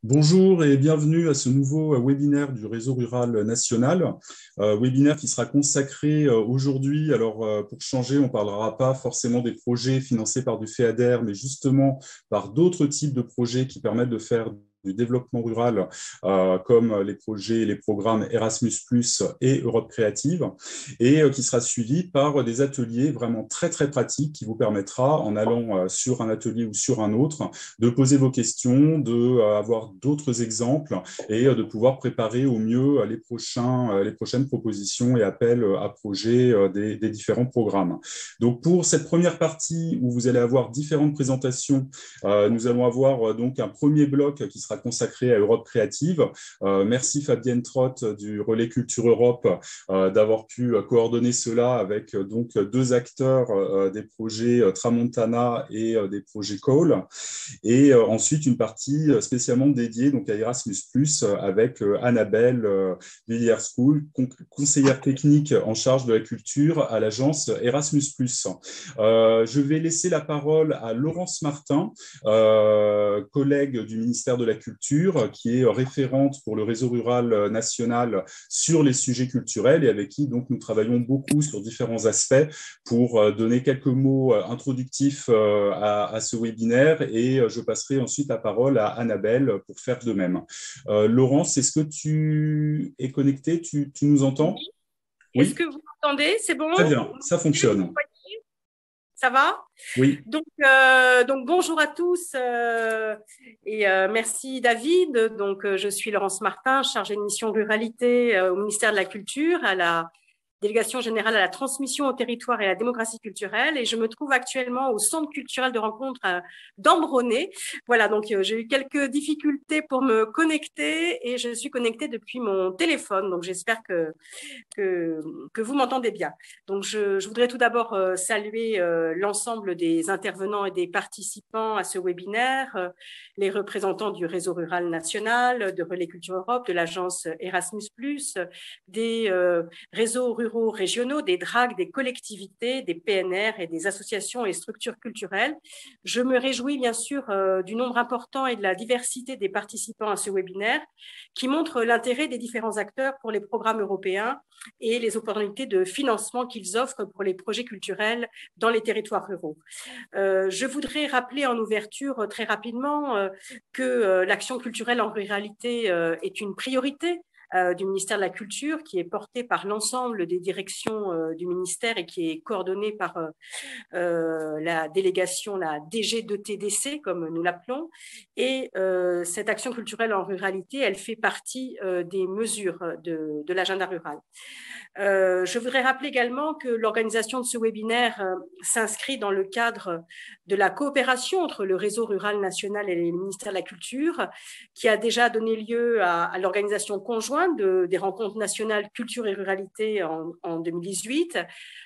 Bonjour et bienvenue à ce nouveau webinaire du Réseau rural national. Webinaire qui sera consacré aujourd'hui. Alors, pour changer, on ne parlera pas forcément des projets financés par du FEADER, mais justement par d'autres types de projets qui permettent de faire du développement rural, comme les projets et les programmes Erasmus+ et Europe Créative, et qui sera suivi par des ateliers vraiment très, très pratiques qui vous permettra, en allant sur un atelier ou sur un autre, de poser vos questions, d'avoir d'autres exemples et de pouvoir préparer au mieux les prochaines propositions et appels à projets des différents programmes. Donc, pour cette première partie où vous allez avoir différentes présentations, nous allons avoir donc un premier bloc qui sera consacré à Europe Créative. Merci Fabienne Trott du Relais Culture Europe d'avoir pu coordonner cela avec donc deux acteurs des projets Tramontana et des projets Call. Et ensuite, une partie spécialement dédiée donc, à Erasmus+, avec Annabelle Villiers-School, conseillère technique en charge de la culture à l'agence Erasmus+. Je vais laisser la parole à Laurence Martin, collègue du ministère de la Culture, qui est référente pour le réseau rural national sur les sujets culturels et avec qui donc, nous travaillons beaucoup sur différents aspects pour donner quelques mots introductifs à ce webinaire et je passerai ensuite la parole à Annabelle pour faire de même. Laurence, est-ce que tu es connectée? Tu nous entends? Oui. Est-ce Oui, que vous m'entendez? C'est bon? très bien, ça fonctionne. Ça va? Oui. Donc bonjour à tous et merci David. Donc, je suis Laurence Martin, chargée de mission ruralité au ministère de la Culture, à la Délégation générale à la transmission au territoire et à la démocratie culturelle. Et je me trouve actuellement au Centre culturel de rencontre d'Ambronay. Voilà, donc j'ai eu quelques difficultés pour me connecter et je suis connectée depuis mon téléphone. Donc j'espère que vous m'entendez bien. Donc, je voudrais tout d'abord saluer l'ensemble des intervenants et des participants à ce webinaire, les représentants du Réseau rural national, de Relais Culture Europe, de l'agence Erasmus+, des réseaux ruraux régionaux, des DRAC, des collectivités, des PNR et des associations et structures culturelles. Je me réjouis bien sûr du nombre important et de la diversité des participants à ce webinaire qui montre l'intérêt des différents acteurs pour les programmes européens et les opportunités de financement qu'ils offrent pour les projets culturels dans les territoires ruraux. Je voudrais rappeler en ouverture très rapidement que l'action culturelle en ruralité est une priorité du ministère de la Culture qui est portée par l'ensemble des directions du ministère et qui est coordonnée par la délégation, la DG2TDC, comme nous l'appelons. Et cette action culturelle en ruralité, elle fait partie des mesures de l'agenda rural. Je voudrais rappeler également que l'organisation de ce webinaire s'inscrit dans le cadre de la coopération entre le réseau rural national et le ministère de la Culture, qui a déjà donné lieu à l'organisation conjointe des rencontres nationales culture et ruralité en 2018,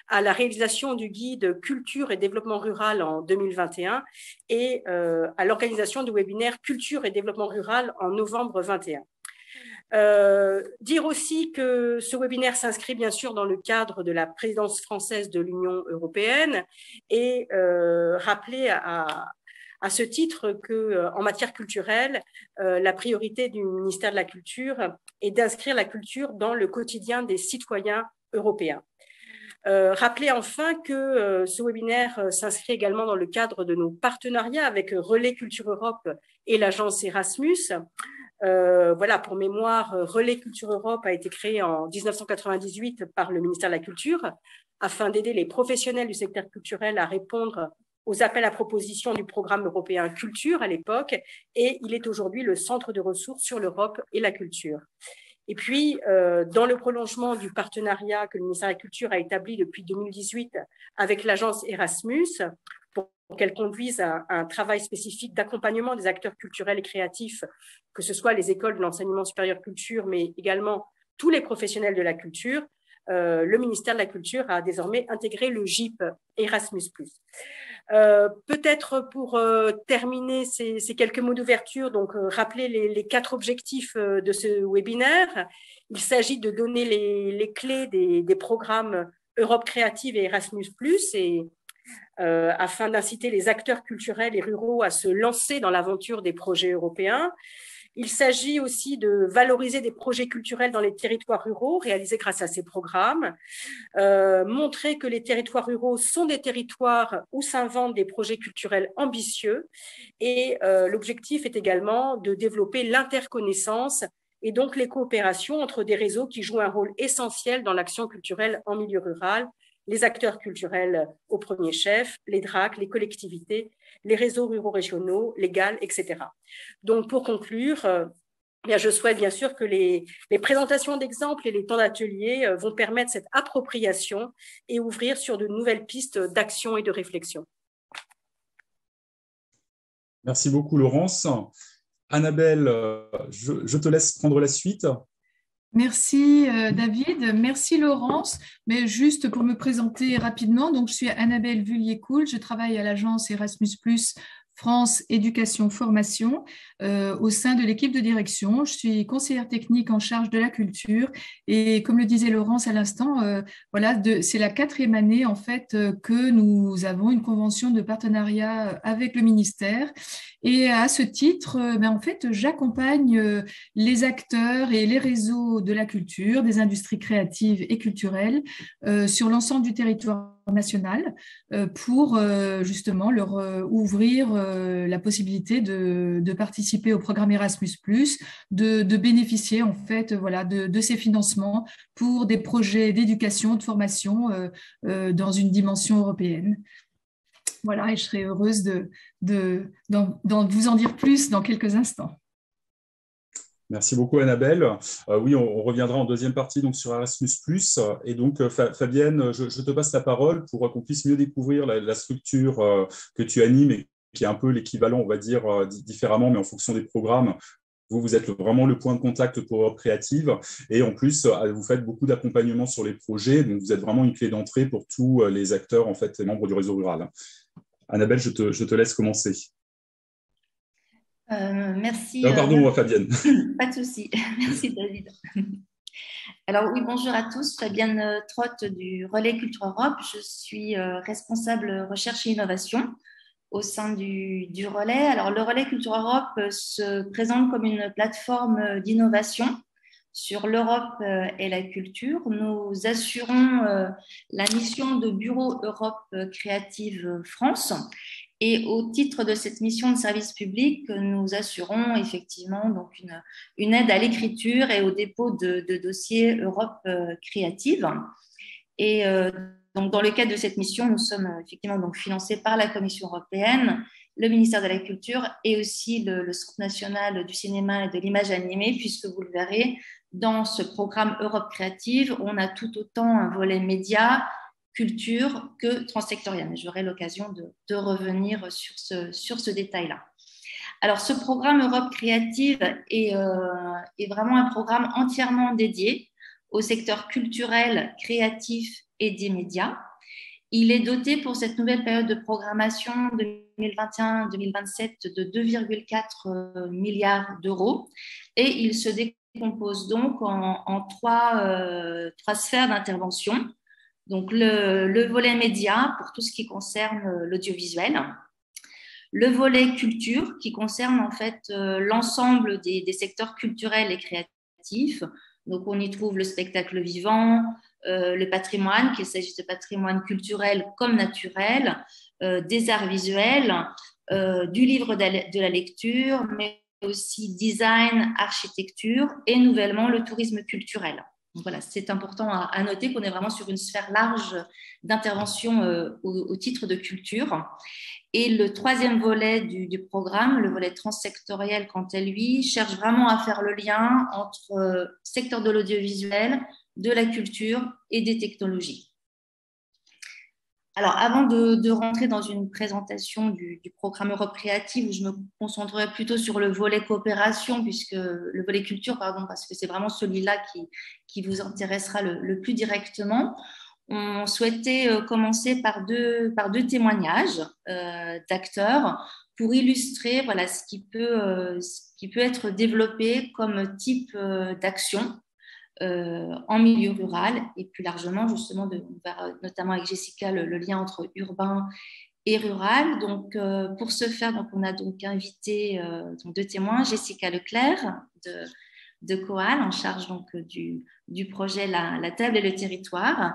à la réalisation du guide culture et développement rural en 2021 et à l'organisation du webinaire culture et développement rural en novembre 21. Dire aussi que ce webinaire s'inscrit bien sûr dans le cadre de la présidence française de l'Union européenne et rappeler à ce titre que, en matière culturelle, la priorité du ministère de la Culture est d'inscrire la culture dans le quotidien des citoyens européens. Rappeler enfin que ce webinaire s'inscrit également dans le cadre de nos partenariats avec Relais Culture Europe et l'agence Erasmus. Voilà, pour mémoire, Relais Culture Europe a été créé en 1998 par le ministère de la Culture afin d'aider les professionnels du secteur culturel à répondre aux appels à propositions du programme européen Culture à l'époque, et il est aujourd'hui le centre de ressources sur l'Europe et la culture. Et puis, dans le prolongement du partenariat que le ministère de la Culture a établi depuis 2018 avec l'agence Erasmus, pour qu'elle conduise à un travail spécifique d'accompagnement des acteurs culturels et créatifs, que ce soit les écoles de l'enseignement supérieur culture, mais également tous les professionnels de la culture, le ministère de la Culture a désormais intégré le GIP Erasmus+. Peut-être pour terminer ces quelques mots d'ouverture, donc rappeler les 4 objectifs de ce webinaire. Il s'agit de donner les clés des programmes Europe Créative et Erasmus+, et afin d'inciter les acteurs culturels et ruraux à se lancer dans l'aventure des projets européens. Il s'agit aussi de valoriser des projets culturels dans les territoires ruraux réalisés grâce à ces programmes, montrer que les territoires ruraux sont des territoires où s'inventent des projets culturels ambitieux et l'objectif est également de développer l'interconnaissance et donc les coopérations entre des réseaux qui jouent un rôle essentiel dans l'action culturelle en milieu rural, les acteurs culturels au premier chef, les DRAC, les collectivités, les réseaux ruraux régionaux, les GAL, etc. Donc, pour conclure, je souhaite bien sûr que les présentations d'exemples et les temps d'atelier vont permettre cette appropriation et ouvrir sur de nouvelles pistes d'action et de réflexion. Merci beaucoup, Laurence. Annabelle, je te laisse prendre la suite. Merci David, merci Laurence. Mais juste pour me présenter rapidement, donc je suis Annabelle Vullier-Coul, je travaille à l'agence Erasmus+ France Éducation Formation au sein de l'équipe de direction. Je suis conseillère technique en charge de la culture et comme le disait Laurence à l'instant, voilà, c'est la 4e année en fait que nous avons une convention de partenariat avec le ministère. Et à ce titre, en fait, j'accompagne les acteurs et les réseaux de la culture, des industries créatives et culturelles sur l'ensemble du territoire national pour justement leur ouvrir la possibilité de participer au programme Erasmus+, de bénéficier en fait voilà, de ces financements pour des projets d'éducation, de formation dans une dimension européenne. Voilà, et je serai heureuse de vous en dire plus dans quelques instants. Merci beaucoup, Annabelle. Oui, on reviendra en deuxième partie donc, sur Erasmus+. Et donc, Fabienne, je te passe la parole pour qu'on puisse mieux découvrir la structure que tu animes et qui est un peu l'équivalent, on va dire, différemment, mais en fonction des programmes. Vous êtes vraiment le point de contact pour Europe Créative. Et en plus, vous faites beaucoup d'accompagnement sur les projets. Donc, vous êtes vraiment une clé d'entrée pour tous les acteurs, en fait, et membres du réseau rural. Annabelle, je te laisse commencer. Merci. Pardon, Fabienne. Pas de souci. Merci, David. Alors oui, bonjour à tous. Fabienne Trotte du Relais Culture Europe. Je suis responsable recherche et innovation au sein du Relais. Alors le Relais Culture Europe se présente comme une plateforme d'innovation sur l'Europe et la culture. Nous assurons la mission de Bureau Europe Créative France. Et au titre de cette mission de service public, nous assurons effectivement donc une aide à l'écriture et au dépôt de dossiers Europe Créative. Et donc dans le cadre de cette mission, nous sommes effectivement donc financés par la Commission européenne, le ministère de la Culture et aussi le Centre national du cinéma et de l'image animée, puisque vous le verrez, dans ce programme Europe Créative, on a tout autant un volet média, culture que transsectoriel. J'aurai l'occasion de revenir sur ce détail-là. Alors, ce programme Europe Créative est vraiment un programme entièrement dédié au secteur culturel, créatif et des médias. Il est doté pour cette nouvelle période de programmation 2021-2027 de 2,4 milliards d'euros et il se décompose donc en trois sphères d'intervention. Donc, le volet média pour tout ce qui concerne l'audiovisuel, le volet culture qui concerne en fait l'ensemble des secteurs culturels et créatifs. Donc, on y trouve le spectacle vivant, le patrimoine, qu'il s'agisse de patrimoine culturel comme naturel, des arts visuels, du livre de la lecture, mais aussi design, architecture et nouvellement le tourisme culturel. Donc voilà, c'est important à noter qu'on est vraiment sur une sphère large d'intervention au titre de culture. Et le troisième volet du programme, le volet transsectoriel, quant à lui, cherche vraiment à faire le lien entre secteur de l'audiovisuel, de la culture et des technologies. Alors, avant de rentrer dans une présentation du programme Europe Créative, où je me concentrerai plutôt sur le volet coopération, puisque le volet culture, pardon, parce que c'est vraiment celui-là qui vous intéressera le plus directement. On souhaitait commencer par deux témoignages d'acteurs pour illustrer voilà, ce qui peut être développé comme type d'action en milieu rural et plus largement, justement, on verra notamment avec Jessica le lien entre urbain et rurale. Donc, pour ce faire, donc, on a donc invité donc 2 témoins, Jessica Leclerc de Coal, en charge donc, du projet la table et le territoire,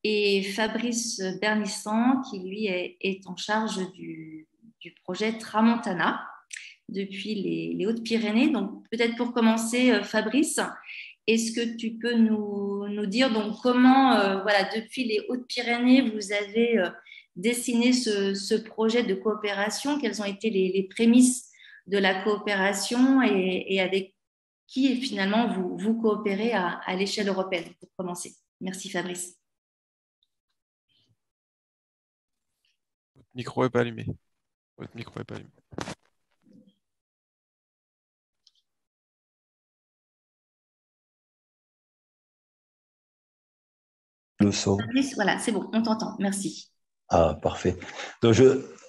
et Fabrice Bernissant, qui lui est en charge du projet Tramontana depuis les Hautes-Pyrénées. Donc, peut-être pour commencer, Fabrice, est-ce que tu peux nous dire donc comment, voilà, depuis les Hautes-Pyrénées, vous avez dessiné ce projet de coopération? Quelles ont été les prémices de la coopération et avec qui finalement vous coopérez à l'échelle européenne, pour commencer? Merci Fabrice. Votre micro n'est pas allumé. Votre micro n'est pas allumé. Le son. Voilà, c'est bon, on t'entend. Merci. Ah, parfait. Donc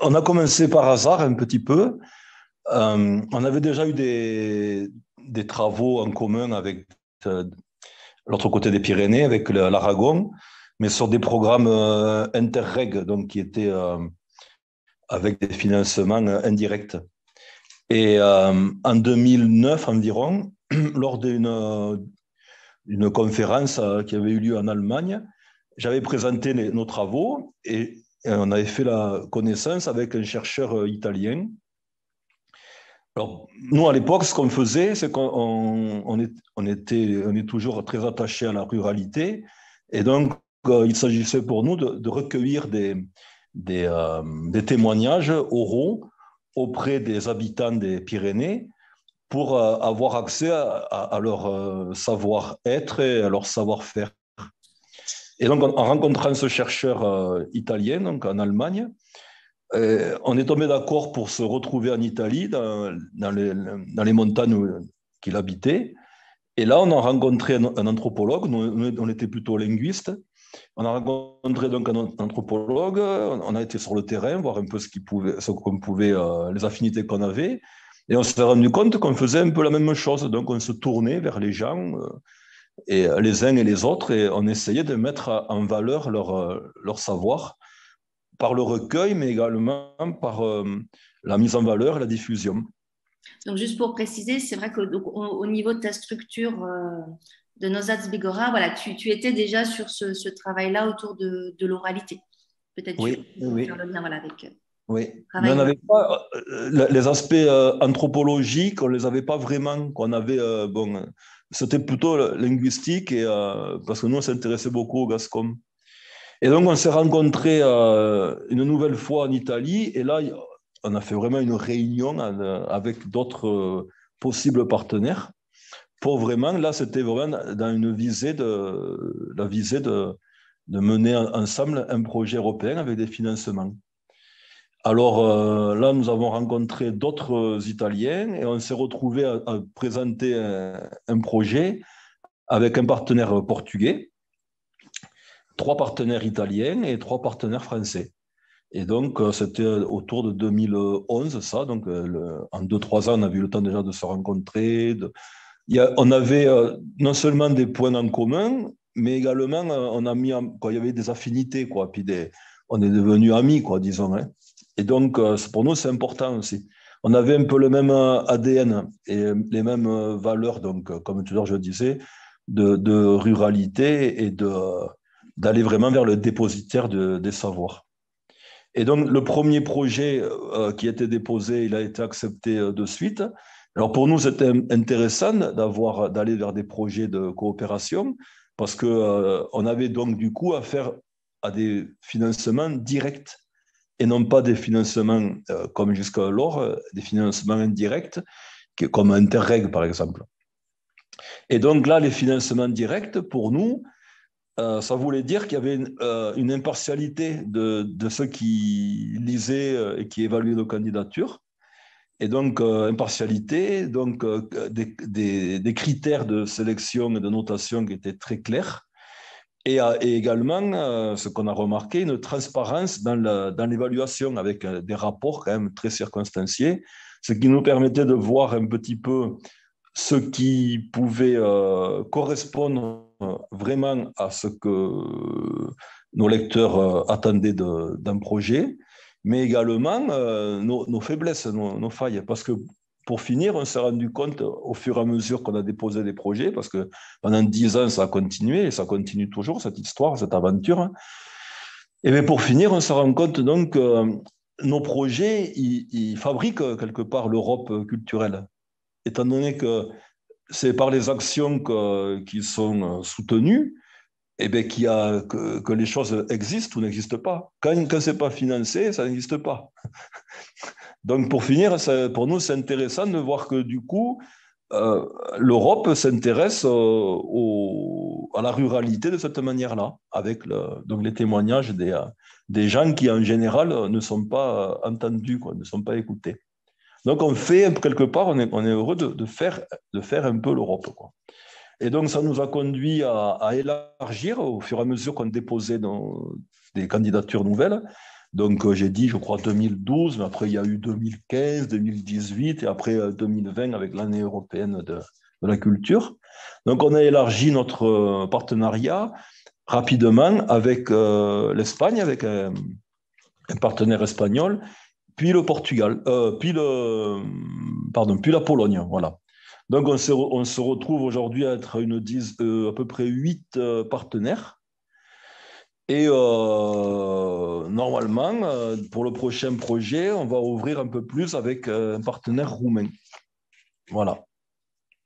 on a commencé par hasard un petit peu. On avait déjà eu des travaux en commun avec l'autre côté des Pyrénées, avec l'Aragon, mais sur des programmes Interreg, donc qui étaient avec des financements indirects. Et en 2009 environ, lors d'une conférence qui avait eu lieu en Allemagne, j'avais présenté nos travaux et on avait fait la connaissance avec un chercheur italien. Alors, nous, à l'époque, ce qu'on faisait, c'est qu'on est toujours très attachés à la ruralité. Et donc, il s'agissait pour nous de recueillir des témoignages oraux auprès des habitants des Pyrénées pour avoir accès à leur savoir-être et à leur savoir-faire. Et donc, en rencontrant ce chercheur italien, donc en Allemagne, on est tombé d'accord pour se retrouver en Italie, dans les montagnes qu'il habitait. Et là, on a rencontré un anthropologue, on était plutôt linguistes. On a rencontré donc un anthropologue, on a été sur le terrain, voir un peu les affinités qu'on avait. Et on s'est rendu compte qu'on faisait un peu la même chose. Donc, on se tournait vers les gens, et les uns et les autres, et on essayait de mettre en valeur leur savoir par le recueil, mais également par la mise en valeur et la diffusion. Donc, juste pour préciser, c'est vrai qu'au niveau de ta structure de Nosats Bigorra, voilà, tu étais déjà sur ce travail-là autour de l'oralité. Peut-être oui, tu peux faire le lien voilà, avec... Oui, mais on n'avait pas les aspects anthropologiques, on ne les avait pas vraiment. C'était plutôt linguistique, et, parce que nous, on s'intéressait beaucoup au Gascon. Et donc, on s'est rencontrés une nouvelle fois en Italie, et là, on a fait vraiment une réunion avec d'autres possibles partenaires. Pour vraiment, là, c'était vraiment dans la visée de mener ensemble un projet européen avec des financements. Alors là, nous avons rencontré d'autres Italiens et on s'est retrouvés à présenter un projet avec un partenaire portugais, 3 partenaires italiens et 3 partenaires français. Et donc, c'était autour de 2011, ça. Donc, en 2-3 ans, on a eu le temps déjà de se rencontrer. On avait non seulement des points en commun, mais également, on a mis il y avait des affinités, quoi. Puis on est devenus amis, quoi, disons. Hein. Et donc, pour nous, c'est important aussi. On avait un peu le même ADN et les mêmes valeurs, donc, comme tout à l'heure je disais, de ruralité et d'aller vraiment vers le dépositaire des savoirs. Et donc, le premier projet qui a été déposé, il a été accepté de suite. Alors, pour nous, c'était intéressant d'aller vers des projets de coopération parce qu'on avait donc du coup affaire à des financements directs et non pas des financements comme jusqu'alors, des financements indirects, comme Interreg, par exemple. Et donc là, les financements directs, pour nous, ça voulait dire qu'il y avait une impartialité de ceux qui lisaient et qui évaluaient nos candidatures. Et donc, impartialité, donc des critères de sélection et de notation qui étaient très clairs. Et également, ce qu'on a remarqué, une transparence dans l'évaluation avec des rapports quand même très circonstanciés, ce qui nous permettait de voir un petit peu ce qui pouvait correspondre vraiment à ce que nos lecteurs attendaient d'un projet mais également nos faiblesses, nos failles. Parce que pour finir, on s'est rendu compte au fur et à mesure qu'on a déposé des projets, parce que pendant 10 ans, ça a continué et ça continue toujours, cette histoire, cette aventure. Et bien pour finir, on se rend compte donc que nos projets, ils fabriquent quelque part l'Europe culturelle, étant donné que c'est par les actions qui sont soutenues, et bien que les choses existent ou n'existent pas. Quand ce n'est pas financé, ça n'existe pas. Donc, pour finir, pour nous, c'est intéressant de voir que du coup, l'Europe s'intéresse à la ruralité de cette manière-là, avec donc les témoignages des gens qui, en général, ne sont pas entendus, quoi, ne sont pas écoutés. Donc, quelque part, on est heureux de faire un peu l'Europe, quoi. Et donc, ça nous a conduit à élargir au fur et à mesure qu'on déposait des candidatures nouvelles. Donc, j'ai dit, je crois, 2012, mais après, il y a eu 2015, 2018, et après 2020 avec l'année européenne de la culture. Donc, on a élargi notre partenariat rapidement avec l'Espagne, avec un partenaire espagnol, puis le Portugal, puis la Pologne, voilà. Donc, on se retrouve aujourd'hui à être à peu près 8 partenaires. Et normalement, pour le prochain projet, on va ouvrir un peu plus avec un partenaire roumain. Voilà.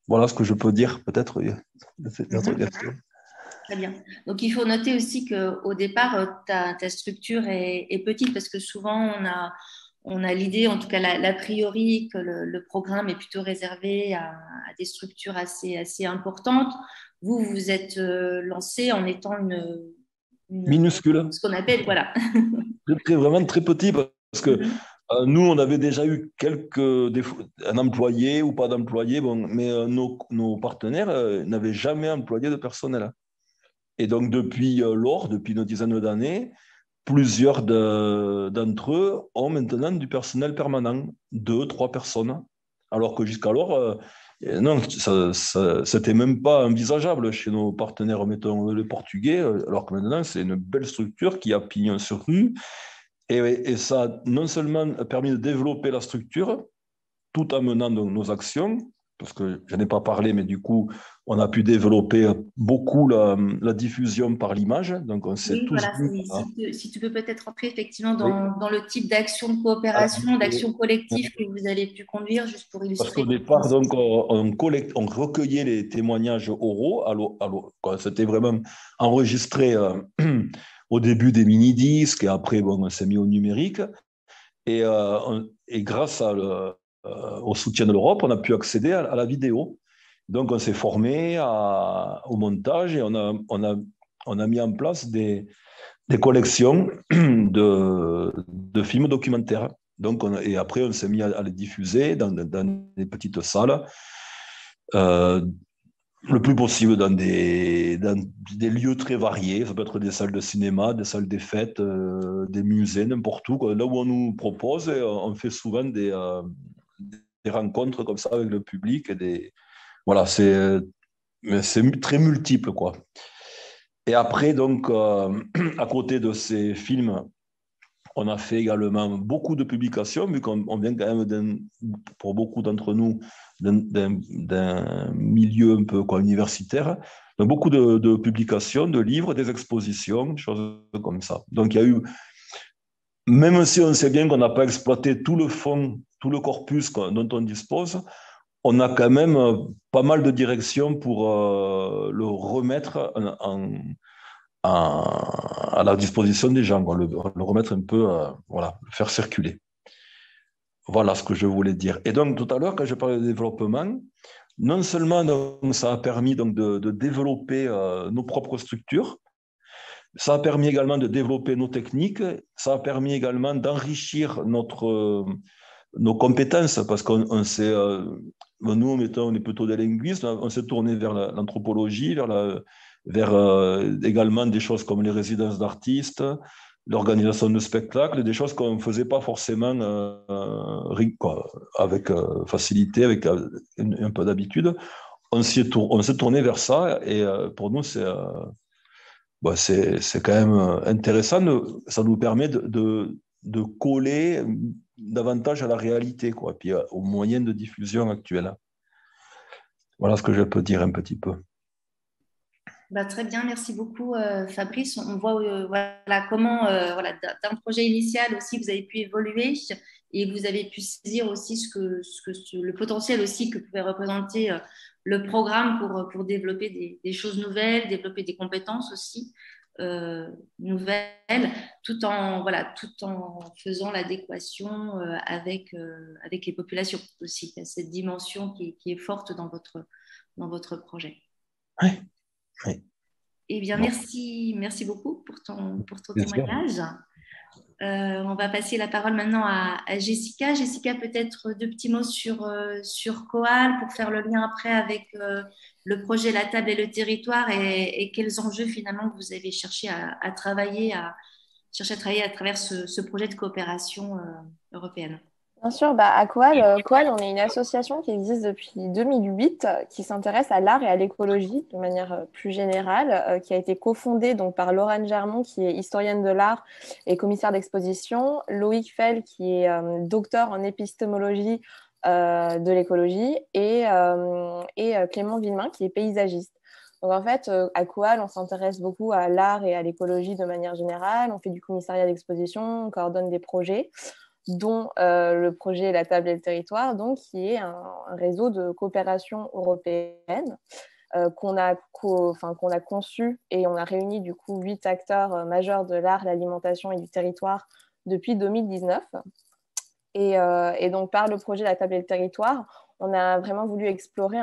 Voilà ce que je peux dire, peut-être. Très bien. Donc, il faut noter aussi qu'au départ, ta structure est petite parce que souvent, on a l'idée, en tout cas l'a priori, que le programme est plutôt réservé à des structures assez importantes. Vous vous êtes lancé en étant une minuscule. Ce qu'on appelle, voilà. Vraiment très petit, parce que nous, on avait déjà eu un employé ou pas d'employé, bon, mais nos partenaires n'avaient jamais employé de personnel. Et donc, depuis une dizaine d'années, plusieurs d'entre eux ont maintenant du personnel permanent, 2, 3 personnes. Alors que jusqu'alors, non, c'était même pas envisageable chez nos partenaires, mettons les Portugais, alors que maintenant, c'est une belle structure qui a pignon sur rue. Et ça a non seulement permis de développer la structure, tout en menant donc nos actions, parce que je n'ai pas parlé, mais du coup, on a pu développer beaucoup la diffusion par l'image. Donc, on sait tous. Voilà, si tu peux peut-être rentrer effectivement dans le type d'action de coopération, d'action collective que vous avez pu conduire, juste pour illustrer. Parce qu'au départ, donc, on recueillait les témoignages oraux. C'était vraiment enregistré au début des mini-disques, et après, bon, on s'est mis au numérique. Et grâce au soutien de l'Europe, on a pu accéder à la vidéo. Donc, on s'est formé au montage et on a mis en place des collections de films documentaires. Donc, et après, on s'est mis à les diffuser dans des petites salles, le plus possible dans des lieux très variés. Ça peut être des salles de cinéma, des salles des fêtes, des musées, n'importe où. Là où on nous propose, on fait souvent des rencontres comme ça avec le public. Voilà, c'est très multiple, quoi. Et après, donc, à côté de ces films, on a fait également beaucoup de publications, vu qu'on vient quand même, pour beaucoup d'entre nous, d'un milieu un peu universitaire. Donc, beaucoup de publications, de livres, des expositions, des choses comme ça. Donc, il y a eu, même si on sait bien qu'on n'a pas exploité tout le fond, tout le corpus dont on dispose, on a quand même pas mal de directions pour le remettre à la disposition des gens, le remettre un peu, voilà, le faire circuler. Voilà ce que je voulais dire. Et donc, tout à l'heure, quand je parlais de développement, non seulement donc, ça a permis donc, de développer nos propres structures, ça a permis également de développer nos techniques, ça a permis également d'enrichir nos compétences, parce qu'on s'est... nous, on est plutôt des linguistes, on s'est tourné vers l'anthropologie, vers également des choses comme les résidences d'artistes, l'organisation de spectacles, des choses qu'on ne faisait pas forcément avec facilité, avec un peu d'habitude. On s'est tourné vers ça, et pour nous, c'est quand même intéressant. Ça nous permet de coller davantage à la réalité, quoi, puis aux moyens de diffusion actuels. Voilà ce que je peux dire un petit peu. Bah, très bien, merci beaucoup Fabrice. On voit voilà, comment voilà, d'un projet initial aussi vous avez pu évoluer et vous avez pu saisir aussi le potentiel aussi que pouvait représenter le programme pour développer des choses nouvelles, développer des compétences aussi nouvelles, tout en faisant l'adéquation avec les populations aussi. Il y a cette dimension qui est forte dans votre projet. Oui, oui. Eh bien, Bon. merci beaucoup pour ton Bien sûr. témoignage. On va passer la parole maintenant à Jessica. Jessica, peut-être deux petits mots sur Coal pour faire le lien après avec le projet La Table et le Territoire et quels enjeux finalement vous avez cherché à travailler à travers ce projet de coopération européenne. Bien sûr, à Coal, Coal, on est une association qui existe depuis 2008, qui s'intéresse à l'art et à l'écologie de manière plus générale, qui a été cofondée donc, par Laurent Germont, qui est historienne de l'art et commissaire d'exposition, Loïc Fell, qui est docteur en épistémologie de l'écologie, et Clément Villemain, qui est paysagiste. Donc en fait, à Coal, on s'intéresse beaucoup à l'art et à l'écologie de manière générale. On fait du commissariat d'exposition, on coordonne des projets, dont le projet La Table et le Territoire, donc, qui est un réseau de coopération européenne qu'on a conçu, et on a réuni du coup 8 acteurs majeurs de l'art, l'alimentation et du territoire depuis 2019. Et donc par le projet La Table et le Territoire, on a vraiment voulu explorer,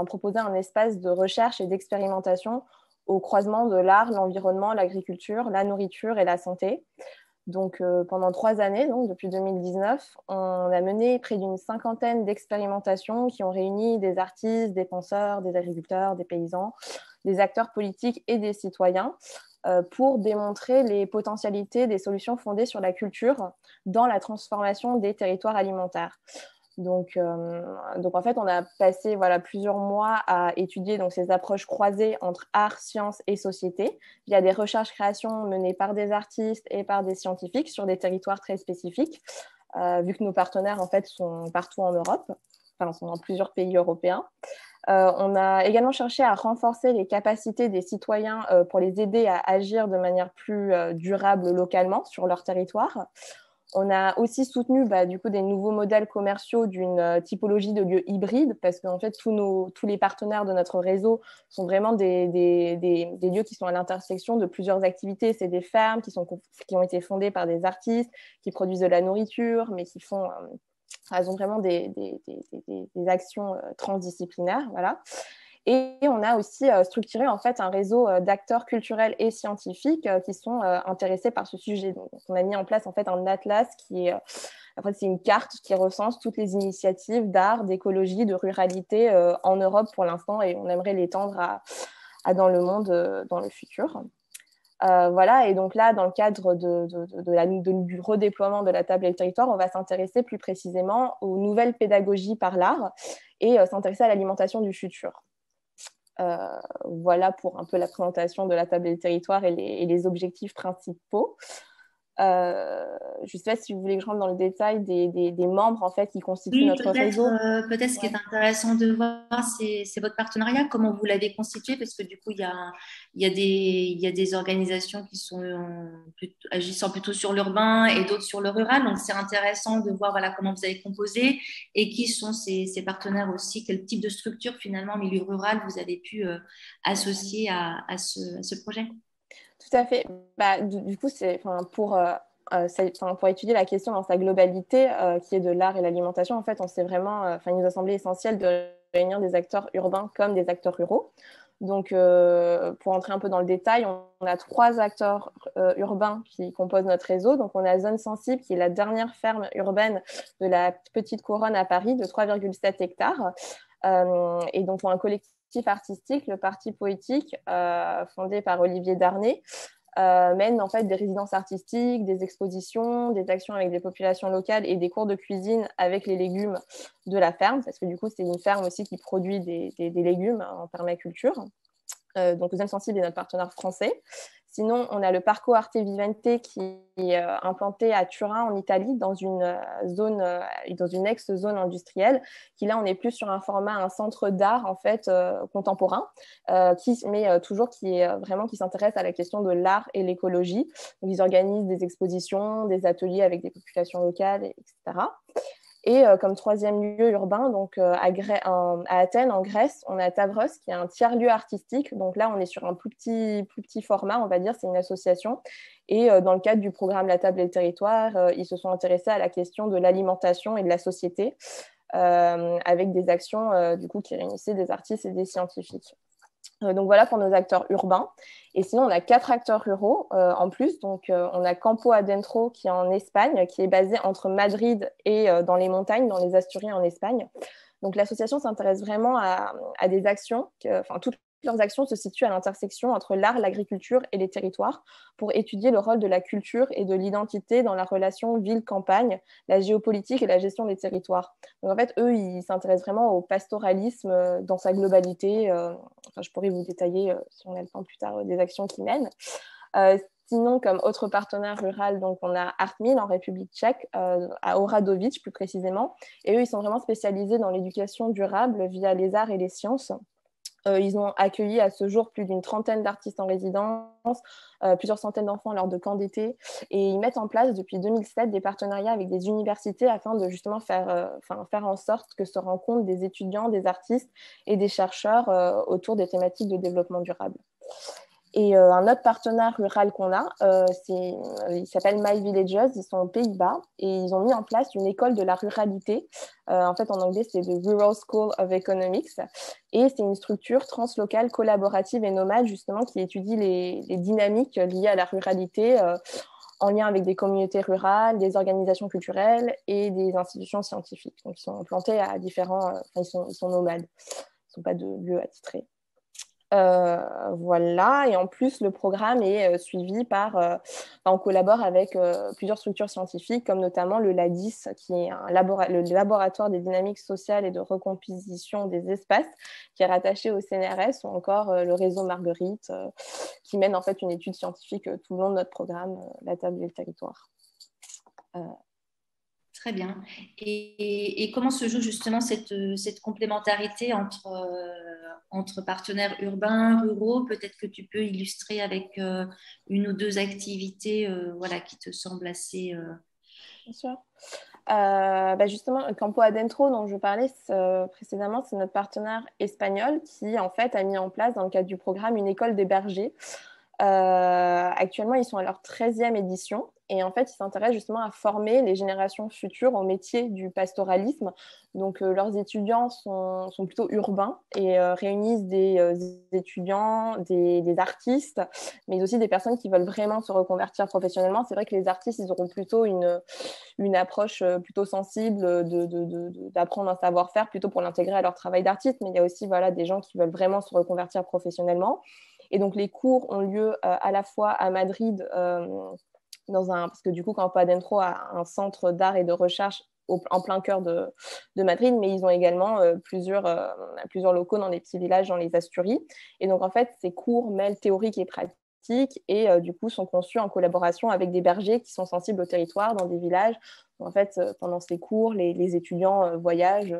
proposer un espace de recherche et d'expérimentation au croisement de l'art, l'environnement, l'agriculture, la nourriture et la santé. Donc, pendant 3 années, donc, depuis 2019, on a mené près d'une 50aine d'expérimentations qui ont réuni des artistes, des penseurs, des agriculteurs, des paysans, des acteurs politiques et des citoyens pour démontrer les potentialités des solutions fondées sur la culture dans la transformation des territoires alimentaires. Donc en fait, on a passé plusieurs mois à étudier donc, ces approches croisées entre art, sciences et société via des recherches-créations menées par des artistes et par des scientifiques sur des territoires très spécifiques, vu que nos partenaires en fait, sont partout en Europe, sont dans plusieurs pays européens. On a également cherché à renforcer les capacités des citoyens pour les aider à agir de manière plus durable localement sur leur territoire. On a aussi soutenu du coup, des nouveaux modèles commerciaux d'une typologie de lieux hybrides, parce qu'en fait, tous les partenaires de notre réseau sont vraiment des lieux qui sont à l'intersection de plusieurs activités. C'est des fermes qui ont été fondées par des artistes, qui produisent de la nourriture, mais qui font... elles ont vraiment des actions transdisciplinaires, voilà. Et on a aussi structuré en fait un réseau d'acteurs culturels et scientifiques qui sont intéressés par ce sujet. Donc, on a mis en place en fait un atlas qui est, en fait, c'est une carte qui recense toutes les initiatives d'art, d'écologie, de ruralité en Europe pour l'instant, et on aimerait l'étendre à dans le monde dans le futur. Voilà, et donc là, dans le cadre du redéploiement de la Table et le Territoire, on va s'intéresser plus précisément aux nouvelles pédagogies par l'art et s'intéresser à l'alimentation du futur. Voilà pour un peu la présentation de la Table et le Territoire et les objectifs principaux. Je ne sais pas si vous voulez que je rentre dans le détail des membres en fait, qui constituent notre réseau. Peut-être ce qui est intéressant de voir, c'est votre partenariat, comment vous l'avez constitué, parce que du coup, il y a des organisations qui sont agissant plutôt sur l'urbain et d'autres sur le rural. Donc, c'est intéressant de voir comment vous avez composé et qui sont ces partenaires aussi, quel type de structure finalement en milieu rural vous avez pu associer à ce projet. Tout à fait. Du coup, c'est pour étudier la question dans sa globalité, qui est de l'art et l'alimentation. En fait, on s'est vraiment, il nous a semblé essentiel de réunir des acteurs urbains comme des acteurs ruraux. Donc, pour entrer un peu dans le détail, on a 3 acteurs urbains qui composent notre réseau. Donc, on a Zone Sensible, qui est la dernière ferme urbaine de la Petite Couronne à Paris, de 3,7 hectares. Et donc, on a un collectif artistique, le Parti Poétique, fondé par Olivier Darnay, mène en fait des résidences artistiques, des expositions, des actions avec des populations locales et des cours de cuisine avec les légumes de la ferme, parce que du coup c'est une ferme aussi qui produit des légumes en permaculture. Donc Zone Sensible est notre partenaire français. Sinon, on a le Parco Arte Vivente qui est implanté à Turin, en Italie, dans une ex-zone industrielle, qui là, on est plus sur un centre d'art en fait contemporain, qui s'intéresse à la question de l'art et l'écologie. Donc, ils organisent des expositions, des ateliers avec des populations locales, etc. Et comme troisième lieu urbain, donc à Athènes, en Grèce, on a Tavros, qui est un tiers-lieu artistique. Donc là, on est sur un plus petit format, on va dire, c'est une association. Et dans le cadre du programme La Table et le Territoire, ils se sont intéressés à la question de l'alimentation et de la société, avec des actions du coup, qui réunissaient des artistes et des scientifiques. Donc voilà pour nos acteurs urbains. Et sinon, on a 4 acteurs ruraux en plus. Donc, on a Campo Adentro qui est en Espagne, qui est basé entre Madrid et dans les montagnes, dans les Asturies en Espagne. Donc, l'association s'intéresse vraiment à des actions, toutes leurs actions se situent à l'intersection entre l'art, l'agriculture et les territoires pour étudier le rôle de la culture et de l'identité dans la relation ville-campagne, la géopolitique et la gestion des territoires. Donc en fait, eux, ils s'intéressent vraiment au pastoralisme dans sa globalité. Je pourrais vous détailler, si on a le temps plus tard, des actions qu'ils mènent. Sinon, comme autre partenaire rural, donc on a Artmil en République tchèque, à Oradovic plus précisément. Et eux, ils sont vraiment spécialisés dans l'éducation durable via les arts et les sciences. Ils ont accueilli à ce jour plus d'une trentaine d'artistes en résidence, plusieurs centaines d'enfants lors de camps d'été. Et ils mettent en place depuis 2007 des partenariats avec des universités afin de justement faire en sorte que se rencontrent des étudiants, des artistes et des chercheurs autour des thématiques de développement durable. Et un autre partenaire rural qu'on a, il s'appelle My Villages, ils sont aux Pays-Bas et ils ont mis en place une école de la ruralité. En fait, en anglais, c'est the Rural School of Economics. Et c'est une structure translocale, collaborative et nomade, justement, qui étudie les dynamiques liées à la ruralité en lien avec des communautés rurales, des organisations culturelles et des institutions scientifiques. Donc, ils sont implantés à ils sont nomades. Ils ne sont pas de lieu attitré. Voilà, et en plus le programme est suivi on collabore avec plusieurs structures scientifiques comme notamment le LADIS qui est le laboratoire des dynamiques sociales et de recomposition des espaces qui est rattaché au CNRS ou encore le réseau Marguerite qui mène en fait une étude scientifique tout le long de notre programme La Table et le Territoire. Très bien. Et comment se joue justement cette complémentarité entre partenaires urbains, ruraux? Peut-être que tu peux illustrer avec une ou deux activités qui te semblent assez... Bien sûr. Justement, Campo Adentro, dont je parlais précédemment, c'est notre partenaire espagnol qui, en fait, a mis en place, dans le cadre du programme, une école des bergers. Actuellement, ils sont à leur 13e édition et en fait, ils s'intéressent justement à former les générations futures au métier du pastoralisme. Donc, leurs étudiants sont plutôt urbains et réunissent des étudiants, des artistes, mais aussi des personnes qui veulent vraiment se reconvertir professionnellement. C'est vrai que les artistes, ils auront plutôt une approche plutôt sensible d'apprendre un savoir-faire plutôt pour l'intégrer à leur travail d'artiste, mais il y a aussi des gens qui veulent vraiment se reconvertir professionnellement. Et donc, les cours ont lieu à la fois à Madrid, parce que du coup, Campo Adentro a un centre d'art et de recherche en plein cœur de Madrid, mais ils ont également plusieurs locaux dans des petits villages dans les Asturies. Et donc, en fait, ces cours mêlent théorique et pratique et du coup sont conçus en collaboration avec des bergers qui sont sensibles au territoire dans des villages. Donc, en fait, pendant ces cours, les étudiants voyagent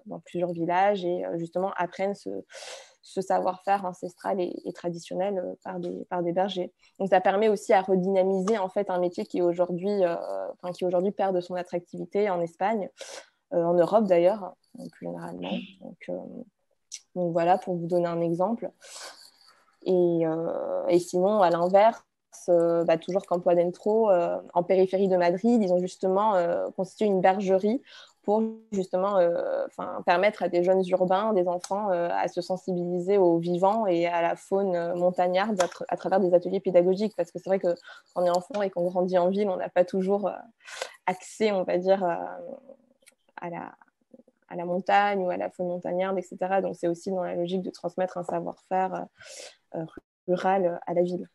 dans plusieurs villages et justement apprennent ce savoir-faire ancestral et traditionnel par des bergers. Donc, ça permet aussi à redynamiser en fait un métier qui aujourd'hui perd de son attractivité en Espagne, en Europe d'ailleurs, plus généralement. Donc voilà, pour vous donner un exemple. Et sinon, à l'inverse, toujours Campo Adentro, en périphérie de Madrid, ils ont justement constitué une bergerie pour justement permettre à des jeunes urbains, des enfants, à se sensibiliser aux vivants et à la faune montagnarde à travers des ateliers pédagogiques. Parce que c'est vrai que quand on est enfant et qu'on grandit en ville, on n'a pas toujours accès, on va dire, à la montagne ou à la faune montagnarde, etc. Donc c'est aussi dans la logique de transmettre un savoir-faire rural à la ville.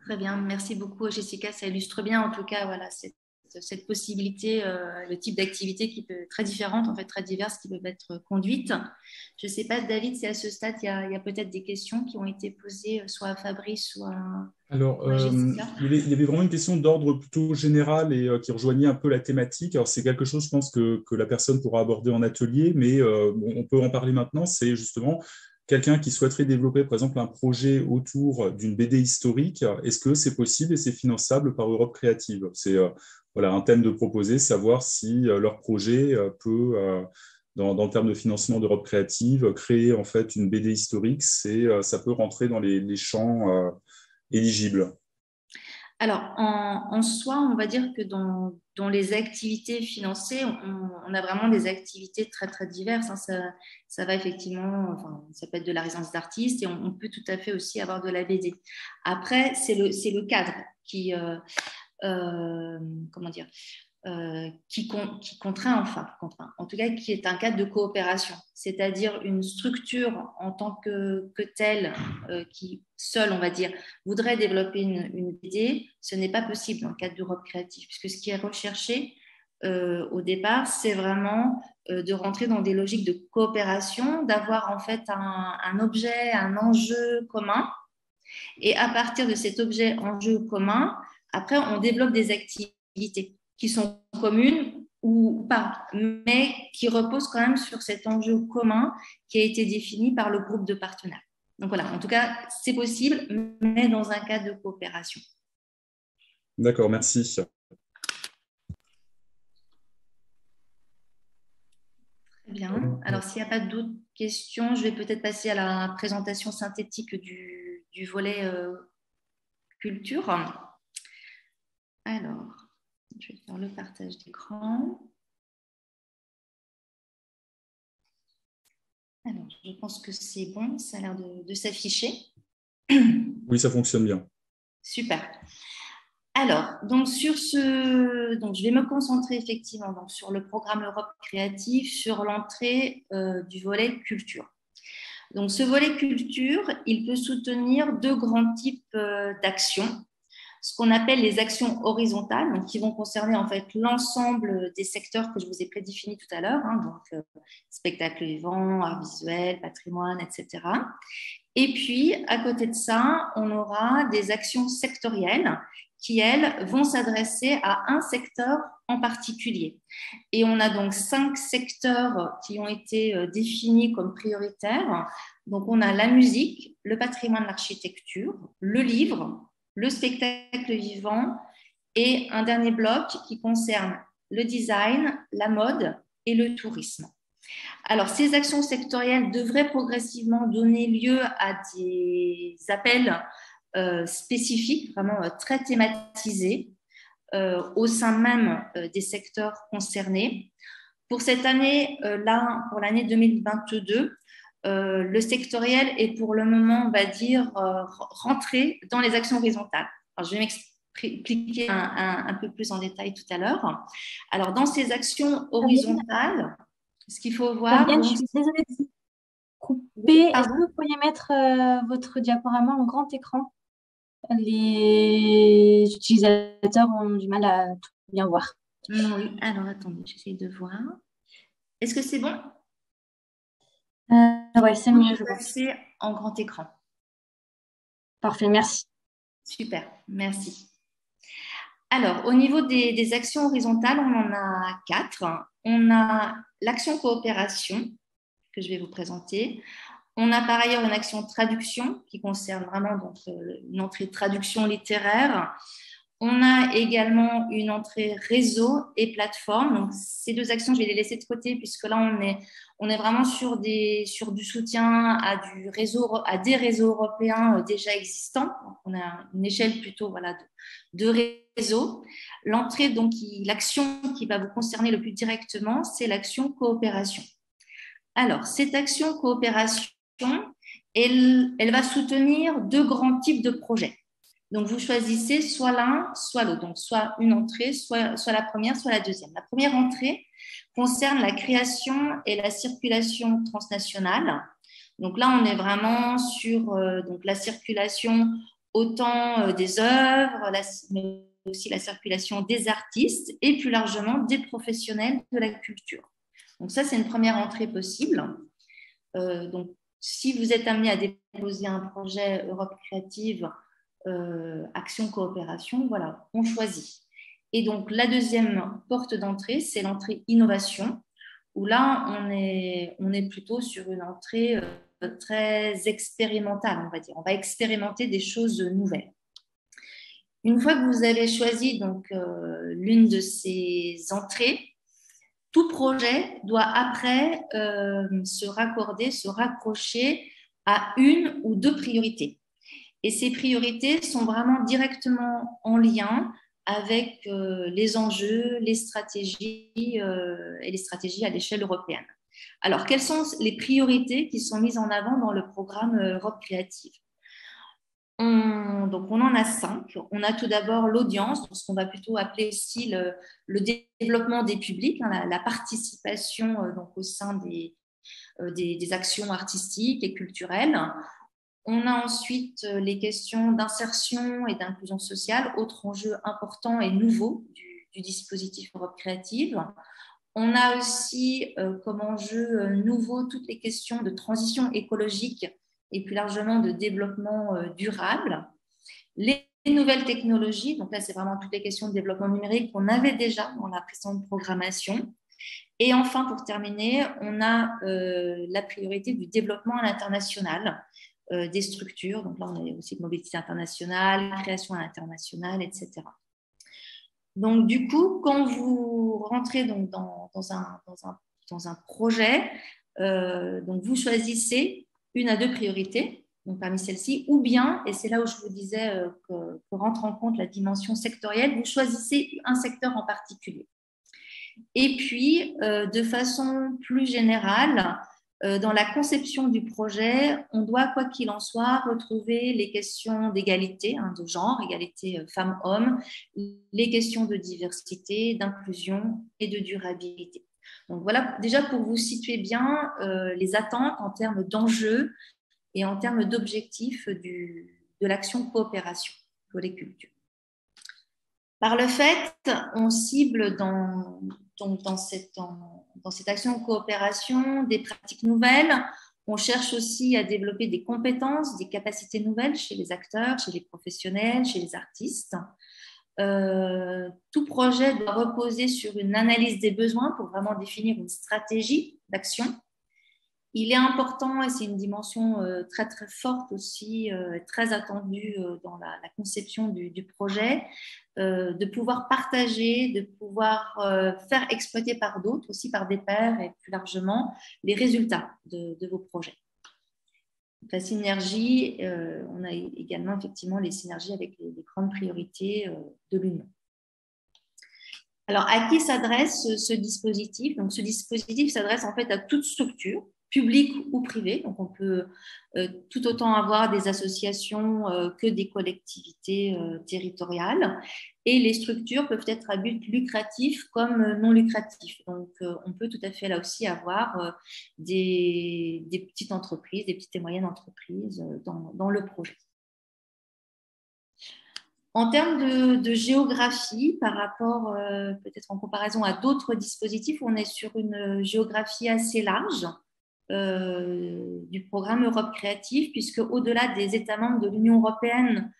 Très bien, merci beaucoup Jessica, ça illustre bien en tout cas cette cette possibilité, le type d'activité qui peut être très différente, en fait très diverses, qui peuvent être conduites. Je ne sais pas, David, si à ce stade, il y a peut-être des questions qui ont été posées soit à Fabrice, soit Alors, à Jessica. il y avait vraiment une question d'ordre plutôt général et qui rejoignait un peu la thématique. Alors, c'est quelque chose, je pense, que la personne pourra aborder en atelier, mais bon, on peut en parler maintenant. C'est justement quelqu'un qui souhaiterait développer, par exemple, un projet autour d'une BD historique. Est-ce que c'est possible et c'est finançable par Europe Créative? C'est voilà, un thème de proposer, savoir si leur projet peut, dans le terme de financement d'Europe Créative, créer en fait une BD historique. Ça peut rentrer dans les champs éligibles. Alors, en soi, on va dire que dans les activités financées, on a vraiment des activités très, très diverses. Hein. Ça va effectivement, enfin, ça peut être de la résidence d'artiste et on peut tout à fait aussi avoir de la BD. Après, c'est le cadre qui, comment dire, qui contraint, en tout cas, qui est un cadre de coopération, c'est-à-dire une structure en tant que telle, qui seule, on va dire, voudrait développer une BD, ce n'est pas possible dans le cadre d'Europe Créative, puisque ce qui est recherché au départ, c'est vraiment de rentrer dans des logiques de coopération, d'avoir en fait un objet, un enjeu commun, et à partir de cet objet, enjeu commun, après, on développe des activités qui sont communes ou pas, mais qui reposent quand même sur cet enjeu commun qui a été défini par le groupe de partenaires. Donc voilà, en tout cas, c'est possible, mais dans un cadre de coopération. D'accord, merci. Très bien. Alors, s'il n'y a pas d'autres questions, je vais peut-être passer à la présentation synthétique du volet culture. Alors, je vais faire le partage d'écran. Alors, je pense que c'est bon, ça a l'air de s'afficher. Oui, ça fonctionne bien. Super. Alors, donc je vais me concentrer effectivement donc, sur le programme Europe Créative, sur l'entrée du volet culture. Donc, ce volet culture, il peut soutenir deux grands types d'actions. Ce qu'on appelle les actions horizontales, donc qui vont concerner en fait l'ensemble des secteurs que je vous ai prédéfinis tout à l'heure, hein, donc spectacle vivant, art visuel, patrimoine, etc. Et puis, à côté de ça, on aura des actions sectorielles qui, elles, vont s'adresser à un secteur en particulier. Et on a donc 5 secteurs qui ont été définis comme prioritaires. Donc, on a la musique, le patrimoine, l'architecture, le livre, le spectacle vivant et un dernier bloc qui concerne le design, la mode et le tourisme. Alors, ces actions sectorielles devraient progressivement donner lieu à des appels spécifiques, vraiment très thématisés au sein même des secteurs concernés. Pour cette année, là, pour l'année 2022, le sectoriel est pour le moment, on va dire, rentré dans les actions horizontales. Alors, je vais m'expliquer un peu plus en détail tout à l'heure. Alors, dans ces actions horizontales, ce qu'il faut voir… Fabienne, je suis désolée de vous couper. Est-ce que vous pourriez mettre votre diaporama en grand écran? Les utilisateurs ont du mal à tout bien voir. Oui, alors attendez, j'essaie de voir. Est-ce que c'est bon? Oui, c'est mieux, je pense. C'est en grand écran. Parfait, merci. Super, merci. Alors, au niveau des actions horizontales, on en a 4. On a l'action coopération, que je vais vous présenter. On a par ailleurs une action traduction, qui concerne vraiment donc, une entrée de traduction littéraire. On a également une entrée réseau et plateforme. Donc, ces deux actions, je vais les laisser de côté, puisque là, on est vraiment sur du soutien à des réseaux européens déjà existants. Donc, on a une échelle plutôt voilà, de réseau. L'entrée, donc, l'action qui va vous concerner le plus directement, c'est l'action coopération. Alors, cette action coopération, elle va soutenir deux grands types de projets. Donc, vous choisissez soit l'un, soit l'autre. Donc, soit une entrée, soit la première, soit la deuxième. La première entrée concerne la création et la circulation transnationale. Donc là, on est vraiment sur donc, la circulation autant des œuvres, mais aussi la circulation des artistes et plus largement des professionnels de la culture. Donc ça, c'est une première entrée possible. Donc, si vous êtes amené à déposer un projet Europe Créative, Action Coopération, voilà, on choisit. Et donc, la deuxième porte d'entrée, c'est l'entrée innovation, où là, on est plutôt sur une entrée très expérimentale, on va dire. On va expérimenter des choses nouvelles. Une fois que vous avez choisi donc l'une de ces entrées, tout projet doit après se raccrocher à une ou deux priorités. Et ces priorités sont vraiment directement en lien avec les enjeux, les stratégies et les stratégies à l'échelle européenne. Alors, quelles sont les priorités qui sont mises en avant dans le programme Europe Créative ? Donc, on en a 5. On a tout d'abord l'audience, ce qu'on va plutôt appeler aussi le développement des publics, hein, la participation donc, au sein des actions artistiques et culturelles. On a ensuite les questions d'insertion et d'inclusion sociale, autre enjeu important et nouveau du dispositif Europe Créative. On a aussi comme enjeu nouveau toutes les questions de transition écologique et plus largement de développement durable. Les nouvelles technologies, donc là c'est vraiment toutes les questions de développement numérique qu'on avait déjà dans la précédente programmation. Et enfin, pour terminer, on a la priorité du développement à l'international des structures. Donc là, on a aussi de mobilité internationale, création à l'international, etc. Donc du coup, quand vous rentrez donc, dans un projet, donc vous choisissez une à deux priorités, donc parmi celles-ci, ou bien, et c'est là où je vous disais que rentre en compte la dimension sectorielle, vous choisissez un secteur en particulier. Et puis, de façon plus générale, dans la conception du projet, on doit, quoi qu'il en soit, retrouver les questions d'égalité, hein, de genre, égalité femmes-hommes, les questions de diversité, d'inclusion et de durabilité. Donc voilà, déjà pour vous situer bien les attentes en termes d'enjeux et en termes d'objectifs de l'action coopération pour les cultures. Par le fait, on cible dans cette action coopération des pratiques nouvelles. On cherche aussi à développer des compétences, des capacités nouvelles chez les acteurs, chez les professionnels, chez les artistes. Tout projet doit reposer sur une analyse des besoins pour vraiment définir une stratégie d'action. Il est important, et c'est une dimension très très forte aussi, très attendue dans la conception du projet, de pouvoir partager, de pouvoir faire exploiter par d'autres, aussi par des pairs et plus largement, les résultats de vos projets. Donc, la synergie, on a également effectivement les synergies avec les grandes priorités de l'Union. Alors, à qui s'adresse ce dispositif ? Donc, ce dispositif s'adresse en fait à toute structure, public ou privé. Donc, on peut tout autant avoir des associations que des collectivités territoriales. Et les structures peuvent être à but lucratif comme non lucratif. Donc, on peut tout à fait là aussi avoir des petites entreprises, des petites et moyennes entreprises dans le projet. En termes de géographie, par rapport peut-être en comparaison à d'autres dispositifs, on est sur une géographie assez large. Du programme Europe Créative, puisque au-delà des États membres de l'Union européenne,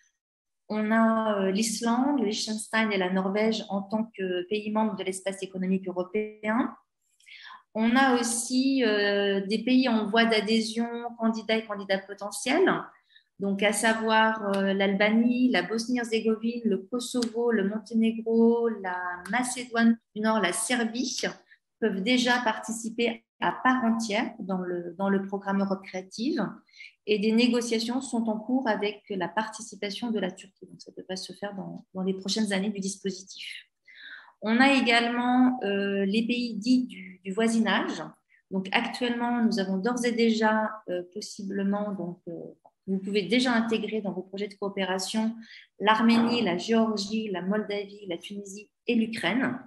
on a l'Islande, le Liechtenstein et la Norvège en tant que pays membres de l'espace économique européen. On a aussi des pays en voie d'adhésion, candidats et candidats potentiels, donc à savoir l'Albanie, la Bosnie-Herzégovine, le Kosovo, le Monténégro, la Macédoine du Nord, la Serbie, peuvent déjà participer à part entière dans le programme Europe Créative, et des négociations sont en cours avec la participation de la Turquie. Donc, ça devrait se faire dans les prochaines années du dispositif. On a également les pays dits du voisinage. Donc, actuellement, nous avons d'ores et déjà possiblement, donc, vous pouvez déjà intégrer dans vos projets de coopération l'Arménie, la Géorgie, la Moldavie, la Tunisie et l'Ukraine.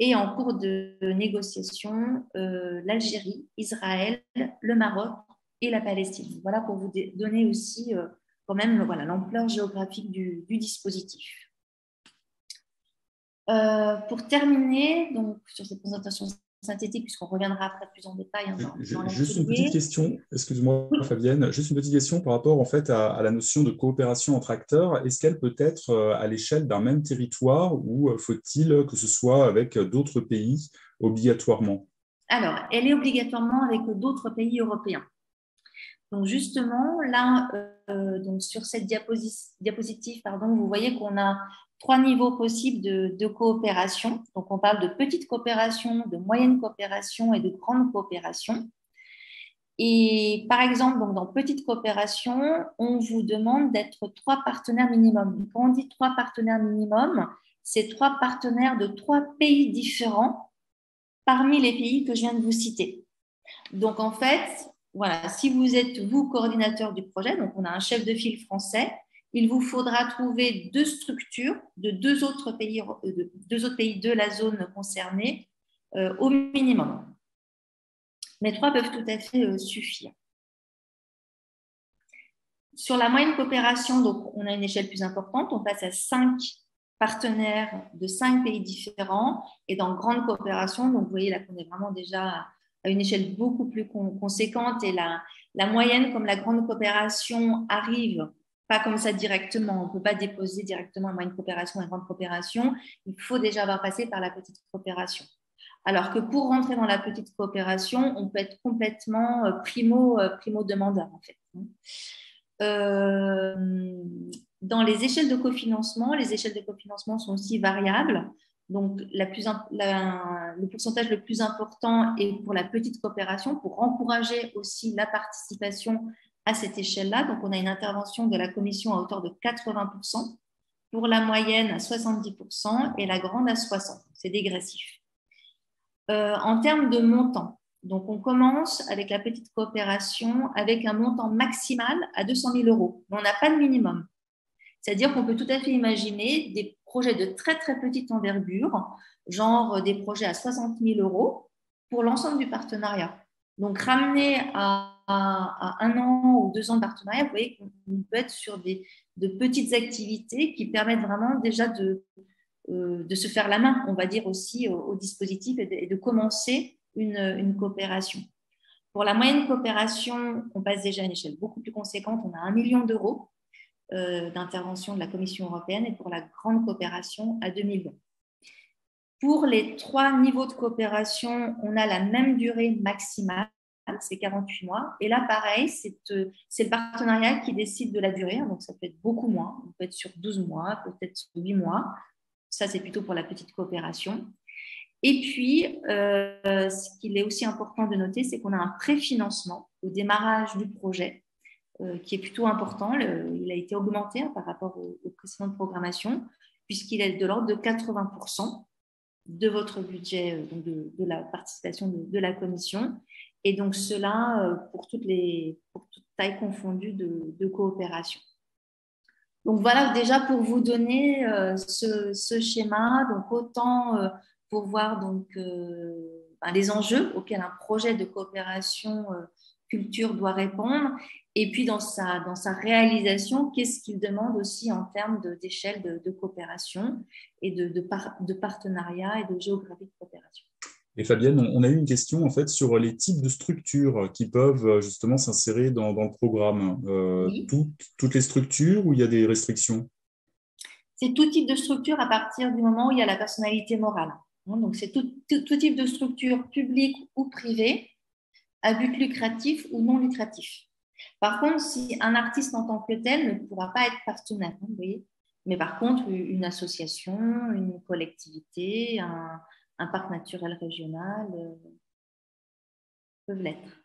Et en cours de négociation, l'Algérie, Israël, le Maroc et la Palestine. Voilà pour vous donner aussi quand même voilà, l'ampleur géographique du dispositif. Pour terminer, donc, sur cette présentation synthétique, puisqu'on reviendra après plus en détail dans Juste une petite l'atelier. question, excuse-moi Oui. Fabienne, juste une petite question par rapport en fait à la notion de coopération entre acteurs. Est-ce qu'elle peut être à l'échelle d'un même territoire ou faut-il que ce soit avec d'autres pays obligatoirement? Alors, elle est obligatoirement avec d'autres pays européens. Donc justement, là, donc sur cette diapositive, pardon, vous voyez qu'on a 3 niveaux possibles de coopération. Donc on parle de petite coopération, de moyenne coopération et de grande coopération. Et par exemple, donc dans petite coopération, on vous demande d'être 3 partenaires minimum. Quand on dit 3 partenaires minimum, c'est 3 partenaires de 3 pays différents parmi les pays que je viens de vous citer. Donc en fait, voilà, si vous êtes, vous, coordinateur du projet, donc on a un chef de file français, il vous faudra trouver 2 structures de 2 autres pays de la zone concernée au minimum. Mais 3 peuvent tout à fait suffire. Sur la moyenne coopération, donc on a une échelle plus importante, on passe à 5 partenaires de 5 pays différents. Et dans grande coopération, donc vous voyez là qu'on est vraiment déjà à une échelle beaucoup plus conséquente, et la moyenne, comme la grande coopération arrive pas comme ça directement, on ne peut pas déposer directement la moyenne coopération et la grande coopération, il faut déjà avoir passé par la petite coopération. Alors que pour rentrer dans la petite coopération, on peut être complètement primo-demandeur en fait. Dans les échelles de cofinancement sont aussi variables. Donc, le pourcentage le plus important est pour la petite coopération, pour encourager aussi la participation à cette échelle-là. Donc, on a une intervention de la commission à hauteur de 80%, pour la moyenne à 70% et la grande à 60%. C'est dégressif. En termes de montant, donc on commence avec la petite coopération avec un montant maximal à 200 000 €. Mais on n'a pas de minimum. C'est-à-dire qu'on peut tout à fait imaginer des projets de très, très petite envergure, genre des projets à 60 000 € pour l'ensemble du partenariat. Donc, ramener à 1 an ou 2 ans de partenariat, vous voyez qu'on peut être sur de petites activités qui permettent vraiment déjà de se faire la main, on va dire aussi, au dispositif et de commencer une coopération. Pour la moyenne coopération, on passe déjà à une échelle beaucoup plus conséquente, on a 1 million d'euros d'intervention de la Commission européenne, et pour la grande coopération à 2 millions. Pour les 3 niveaux de coopération, on a la même durée maximale, c'est 48 mois. Et là, pareil, c'est le partenariat qui décide de la durée. Donc, ça peut être beaucoup moins. On peut être sur 12 mois, peut-être sur 8 mois. Ça, c'est plutôt pour la petite coopération. Et puis, ce qu'il est aussi important de noter, c'est qu'on a un préfinancement au démarrage du projet qui est plutôt important. Il a été augmenté par rapport aux précédentes programmations, puisqu'il est de l'ordre de 80% de votre budget, donc de la participation de la commission. Et donc, cela pour toute taille confondue de coopération. Donc, voilà déjà pour vous donner ce schéma. Donc, autant pour voir donc, les enjeux auxquels un projet de coopération culture doit répondre, et puis dans sa réalisation, qu'est-ce qu'il demande aussi en termes d'échelle de coopération et de partenariat et de géographie de coopération. Et Fabienne, on a eu une question en fait sur les types de structures qui peuvent justement s'insérer dans le programme. Oui. Toutes les structures, ou il y a des restrictions? C'est tout type de structure à partir du moment où il y a la personnalité morale. Donc, c'est tout type de structure publique ou privée, à but lucratif ou non lucratif. Par contre, si un artiste en tant que tel ne pourra pas être partenaire, vous voyez, mais par contre, une association, une collectivité, un parc naturel régional peuvent l'être.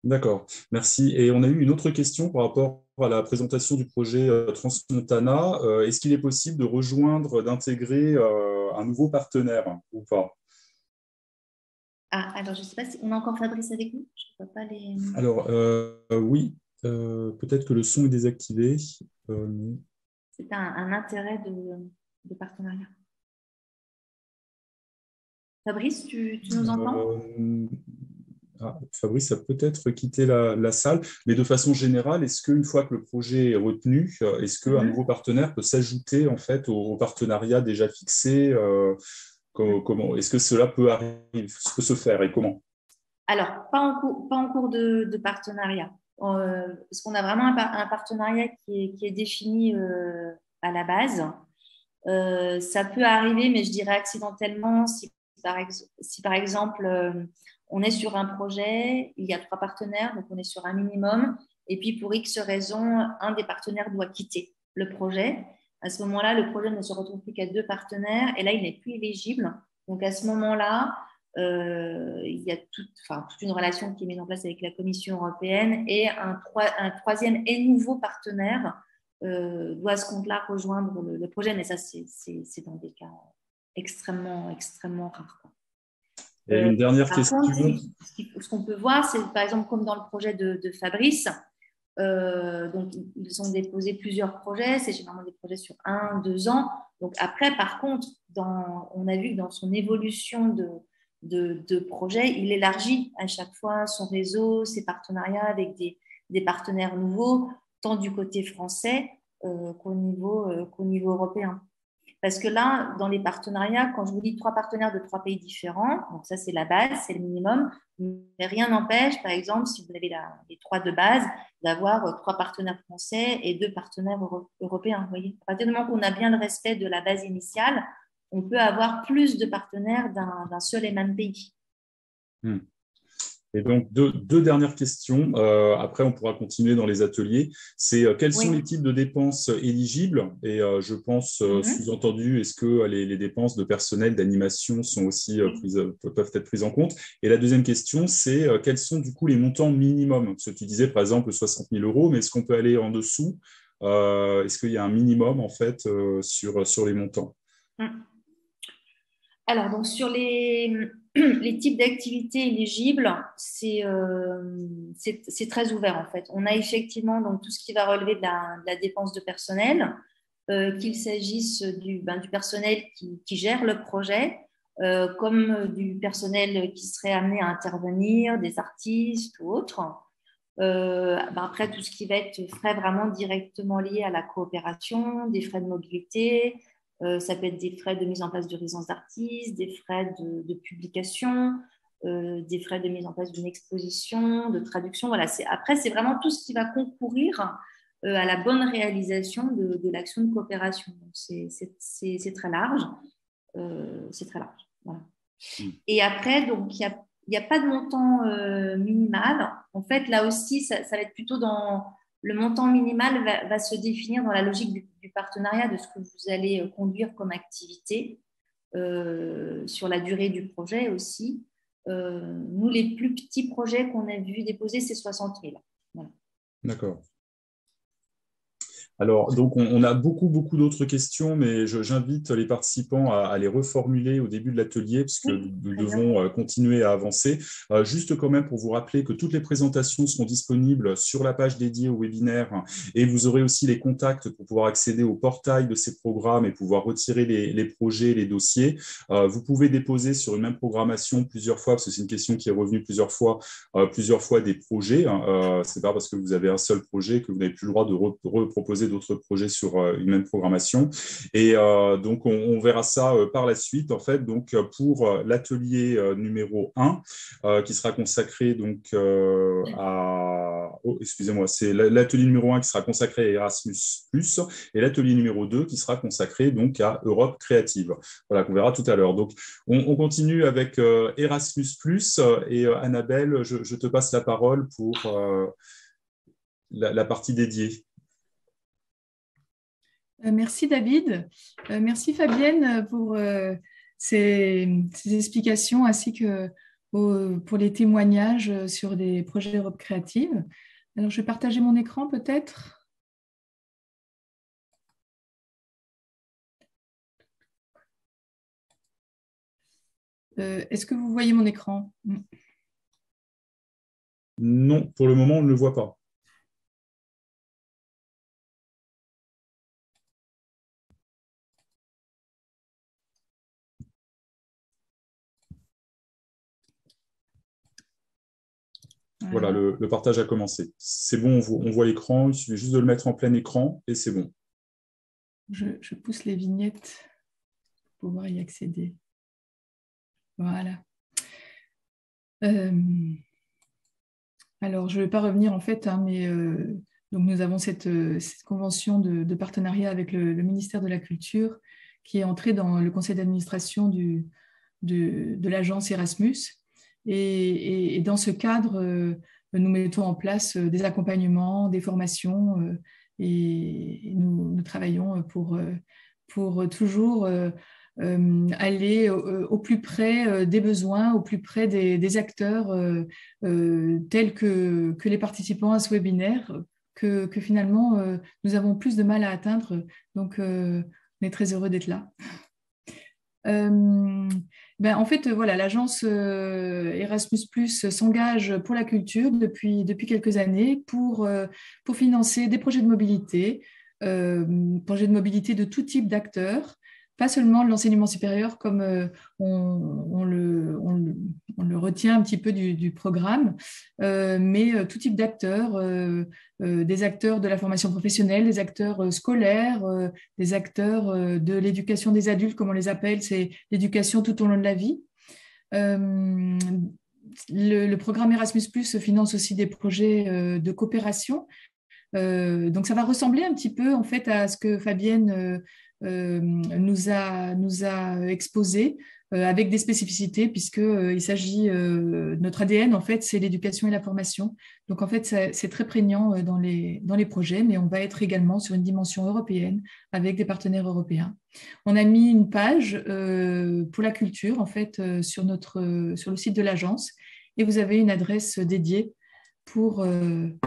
D'accord, merci. Et on a eu une autre question par rapport à la présentation du projet Transmontana. Est-ce qu'il est possible de rejoindre, d'intégrer un nouveau partenaire ou pas? Ah, alors je ne sais pas si on a encore Fabrice avec nous. Je ne vois pas les. Alors, oui, peut-être que le son est désactivé. Mais... C'est un intérêt de partenariat. Fabrice, tu nous entends? Fabrice a peut-être quitté la salle, mais de façon générale, est-ce qu'une fois que le projet est retenu, est-ce qu'un nouveau partenaire peut s'ajouter en fait au partenariat déjà fixé comment est-ce que cela peut arriver, peut se faire et comment? Alors, pas en cours de partenariat. Parce qu'on a vraiment un partenariat qui est défini à la base. Ça peut arriver, mais je dirais accidentellement, si par exemple on est sur un projet, il y a 3 partenaires, donc on est sur un minimum, et puis pour X raison, un des partenaires doit quitter le projet. À ce moment-là, le projet ne se retrouve plus qu'à 2 partenaires, et là, il n'est plus éligible. Donc à ce moment-là, il y a toute une relation qui est mise en place avec la Commission européenne, et un troisième et nouveau partenaire doit à ce compte-là rejoindre le projet, mais ça, c'est dans des cas extrêmement, extrêmement rares, quoi. Et une dernière Par question. contre, ce qu'on peut voir, c'est par exemple comme dans le projet de Fabrice, donc ils ont déposé plusieurs projets, c'est généralement des projets sur 1, 2 ans. Donc après, par contre, on a vu que dans son évolution de projet, il élargit à chaque fois son réseau, ses partenariats avec des partenaires nouveaux, tant du côté français qu'au niveau européen. Parce que là, dans les partenariats, quand je vous dis 3 partenaires de 3 pays différents, donc ça c'est la base, c'est le minimum, mais rien n'empêche, par exemple, si vous avez les 3 de base, d'avoir 3 partenaires français et 2 partenaires européens. Vous voyez, à partir du moment qu'on a bien le respect de la base initiale, on peut avoir plus de partenaires d'un seul et même pays. Et donc, deux dernières questions. Après, on pourra continuer dans les ateliers. C'est quels sont les types de dépenses éligibles? Et je pense, sous-entendu, est-ce que les dépenses de personnel, d'animation sont aussi peuvent être prises en compte? Et la deuxième question, c'est quels sont du coup les montants minimums? Ce que tu disais, par exemple, 60 000 euros, mais est-ce qu'on peut aller en dessous? Est-ce qu'il y a un minimum, en fait, sur les montants? Alors, donc sur les types d'activités éligibles, c'est très ouvert en fait. On a effectivement donc, tout ce qui va relever de la dépense de personnel, qu'il s'agisse du personnel qui gère le projet, comme du personnel qui serait amené à intervenir, des artistes ou autres. Après, tout ce qui va être frais vraiment directement liés à la coopération, des frais de mobilité, ça peut être des frais de mise en place de résidence d'artistes, des frais de publication, des frais de mise en place d'une exposition, de traduction. Voilà, après, c'est vraiment tout ce qui va concourir à la bonne réalisation de l'action de coopération. C'est très large. C'est très large. Voilà. Et après, donc, il n'y a pas de montant minimal. En fait, là aussi, ça va être plutôt dans le montant minimal va se définir dans la logique du partenariat, de ce que vous allez conduire comme activité sur la durée du projet aussi. Nous, les plus petits projets qu'on a vu déposer, c'est 60 000. Voilà. D'accord. Alors, donc, on a beaucoup d'autres questions, mais j'invite les participants à les reformuler au début de l'atelier, puisque nous devons continuer à avancer. Juste quand même pour vous rappeler que toutes les présentations seront disponibles sur la page dédiée au webinaire, et vous aurez aussi les contacts pour pouvoir accéder au portail de ces programmes et pouvoir retirer les projets, les dossiers. Vous pouvez déposer sur une même programmation plusieurs fois, parce que c'est une question qui est revenue plusieurs fois des projets. C'est pas parce que vous avez un seul projet que vous n'avez plus le droit de reproposer d'autres projets sur une même programmation. Et donc, on verra ça par la suite, en fait. Donc, pour l'atelier numéro 1, qui sera consacré donc à... Oh, excusez-moi, c'est l'atelier numéro 1 qui sera consacré à Erasmus+, et l'atelier numéro 2 qui sera consacré donc à Europe créative. Voilà, qu'on verra tout à l'heure. Donc, on continue avec Erasmus+, et Annabelle, je te passe la parole pour la partie dédiée. Merci David. Merci Fabienne pour ces explications ainsi que pour les témoignages sur des projets Europe créative. Alors, je vais partager mon écran peut-être. Est-ce que vous voyez mon écran? Non, pour le moment, on ne le voit pas. Voilà, le partage a commencé. C'est bon, on voit l'écran, il suffit juste de le mettre en plein écran et c'est bon. Je pousse les vignettes pour pouvoir y accéder. Voilà. Alors, je ne vais pas revenir en fait, hein, mais donc nous avons cette convention de partenariat avec le ministère de la Culture qui est entrée dans le conseil d'administration de l'agence Erasmus. Et dans ce cadre, nous mettons en place des accompagnements, des formations et nous travaillons pour toujours aller au plus près des besoins, au plus près des acteurs tels que les participants à ce webinaire que finalement nous avons plus de mal à atteindre. Donc, on est très heureux d'être là. En fait, voilà, l'agence Erasmus+ s'engage pour la culture depuis quelques années pour financer des projets de mobilité de tout type d'acteurs, pas seulement l'enseignement supérieur comme on le retient un petit peu du programme, mais tout type d'acteurs, des acteurs de la formation professionnelle, des acteurs scolaires, des acteurs de l'éducation des adultes, comme on les appelle, c'est l'éducation tout au long de la vie. Le programme Erasmus+ finance aussi des projets de coopération. Donc, ça va ressembler un petit peu en fait à ce que Fabienne nous a exposé, avec des spécificités, puisqu'il s'agit, notre ADN, en fait, c'est l'éducation et la formation. Donc, en fait, c'est très prégnant dans les projets, mais on va être également sur une dimension européenne avec des partenaires européens. On a mis une page pour la culture, en fait, sur le site de l'agence, et vous avez une adresse dédiée pour nous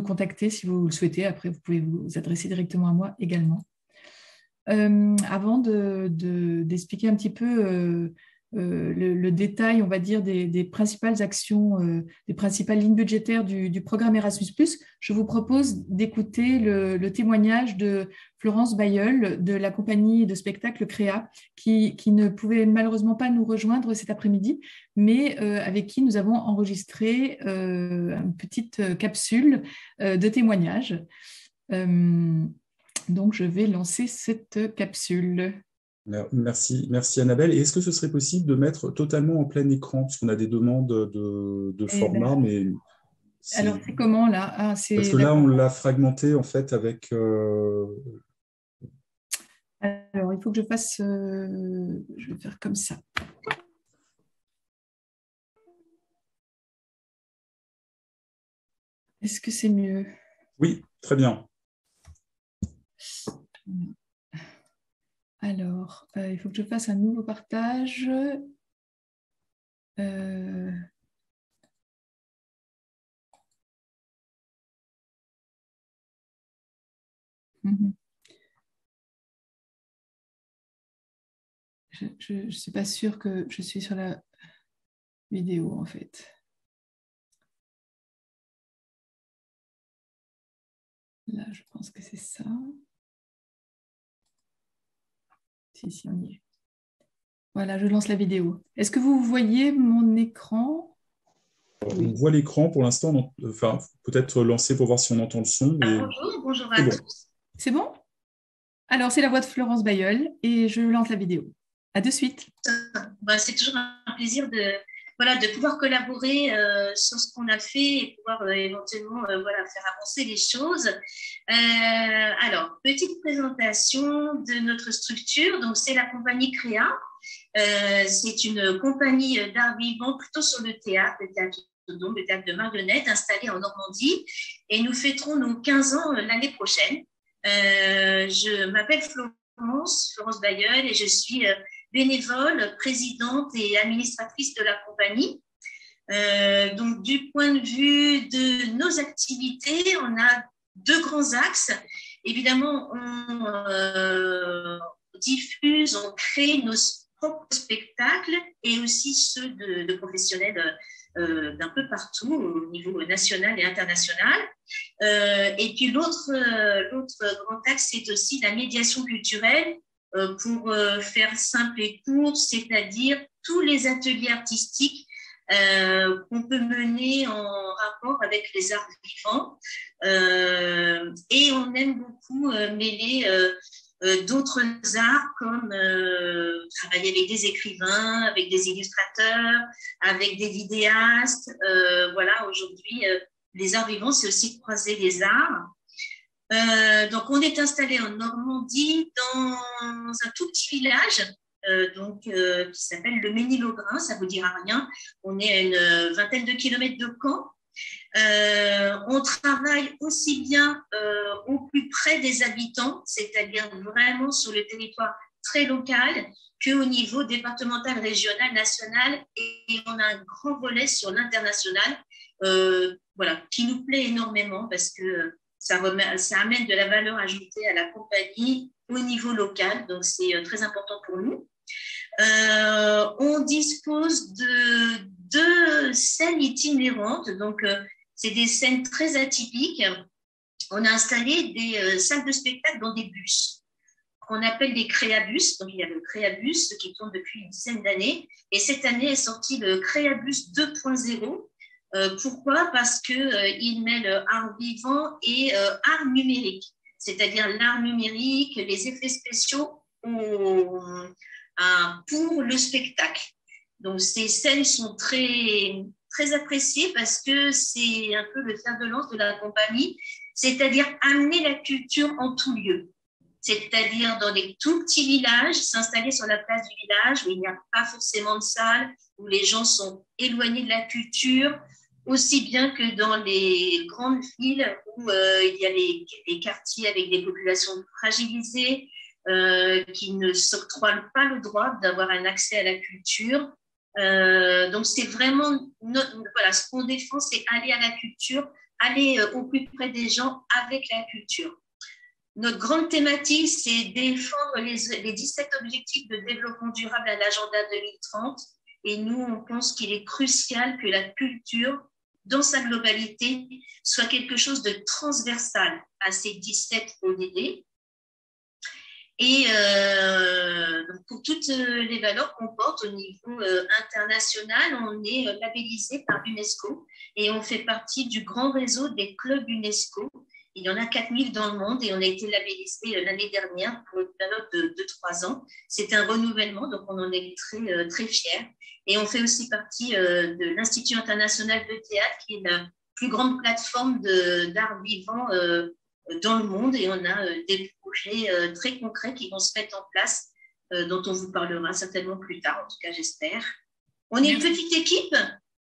contacter si vous le souhaitez. Après, vous pouvez vous adresser directement à moi également. Avant d'expliquer un petit peu le détail, on va dire, des principales actions, des principales lignes budgétaires du programme Erasmus+, je vous propose d'écouter le témoignage de Florence Bailleul de la compagnie de spectacle Créa, qui ne pouvait malheureusement pas nous rejoindre cet après-midi, mais avec qui nous avons enregistré une petite capsule de témoignage. Donc, je vais lancer cette capsule. Merci Annabelle. Et est-ce que ce serait possible de mettre totalement en plein écran, puisqu'on a des demandes de format, mais... Alors, c'est comment là? Parce que là, on l'a fragmenté en fait avec... Alors, il faut que je fasse... je vais faire comme ça. Est-ce que c'est mieux? Oui, très bien. Alors, il faut que je fasse un nouveau partage. Je ne suis pas sûre que je suis sur la vidéo, en fait. Là, je pense que c'est ça. Si, on y est. Voilà, je lance la vidéo. Est-ce que vous voyez mon écran? On voit l'écran pour l'instant. Enfin, peut-être lancer pour voir si on entend le son. Mais... Bonjour à tous. C'est bon? Alors, c'est la voix de Florence Bailleul et je lance la vidéo. À de suite. C'est toujours un plaisir de pouvoir collaborer sur ce qu'on a fait et pouvoir éventuellement faire avancer les choses. Alors, petite présentation de notre structure. Donc, c'est la compagnie Créa. C'est une compagnie d'art vivant plutôt sur le théâtre de marionnettes installé en Normandie. Et nous fêterons nos 15 ans l'année prochaine. Je m'appelle Florence Bailleul et je suis bénévole, présidente et administratrice de la compagnie. Donc, du point de vue de nos activités, on a deux grands axes. Évidemment, on diffuse, on crée nos propres spectacles et aussi ceux de professionnels d'un peu partout au niveau national et international. Et puis l'autre grand axe, c'est aussi la médiation culturelle, pour faire simple et court, c'est-à-dire tous les ateliers artistiques qu'on peut mener en rapport avec les arts vivants. Et on aime beaucoup mêler d'autres arts comme travailler avec des écrivains, avec des illustrateurs, avec des vidéastes. Voilà, aujourd'hui, les arts vivants, c'est aussi croiser les arts. Donc, on est installé en Normandie dans un tout petit village qui s'appelle le Ménil-au-Grain, ça vous dira rien. On est à une vingtaine de kilomètres de Caen. On travaille aussi bien au plus près des habitants, c'est-à-dire vraiment sur le territoire très local, qu'au niveau départemental, régional, national, et on a un grand volet sur l'international, voilà, qui nous plaît énormément parce que ça amène de la valeur ajoutée à la compagnie au niveau local, donc c'est très important pour nous. On dispose de 2 scènes itinérantes, donc c'est des scènes très atypiques. On a installé des salles de spectacle dans des bus qu'on appelle des créabus. Donc il y a le créabus qui tourne depuis une dizaine d'années, et cette année est sorti le créabus 2.0. Pourquoi? Parce qu'il mêle art vivant et art numérique, c'est-à-dire l'art numérique, les effets spéciaux pour le spectacle. Donc, ces scènes sont très, très appréciées parce que c'est un peu le fer de lance de la compagnie, c'est-à-dire amener la culture en tout lieu. C'est-à-dire dans des tout petits villages, s'installer sur la place du village où il n'y a pas forcément de salle, où les gens sont éloignés de la culture, aussi bien que dans les grandes villes où il y a les quartiers avec des populations fragilisées qui ne s'octroient pas le droit d'avoir un accès à la culture. Donc, c'est vraiment voilà, ce qu'on défend, c'est aller à la culture, aller au plus près des gens avec la culture. Notre grande thématique, c'est défendre les 17 objectifs de développement durable à l'agenda 2030. Et nous, on pense qu'il est crucial que la culture, dans sa globalité, soit quelque chose de transversal à ces 17 ODD. Et donc pour toutes les valeurs qu'on porte au niveau international, on est labellisé par l'UNESCO et on fait partie du grand réseau des clubs UNESCO. Il y en a 4000 dans le monde et on a été labellisé l'année dernière pour une période de 3 ans. C'est un renouvellement, donc on en est très, très fiers. Et on fait aussi partie de l'Institut international de théâtre, qui est la plus grande plateforme d'art vivant dans le monde. Et on a des projets très concrets qui vont se mettre en place, dont on vous parlera certainement plus tard, en tout cas j'espère. On est une petite équipe,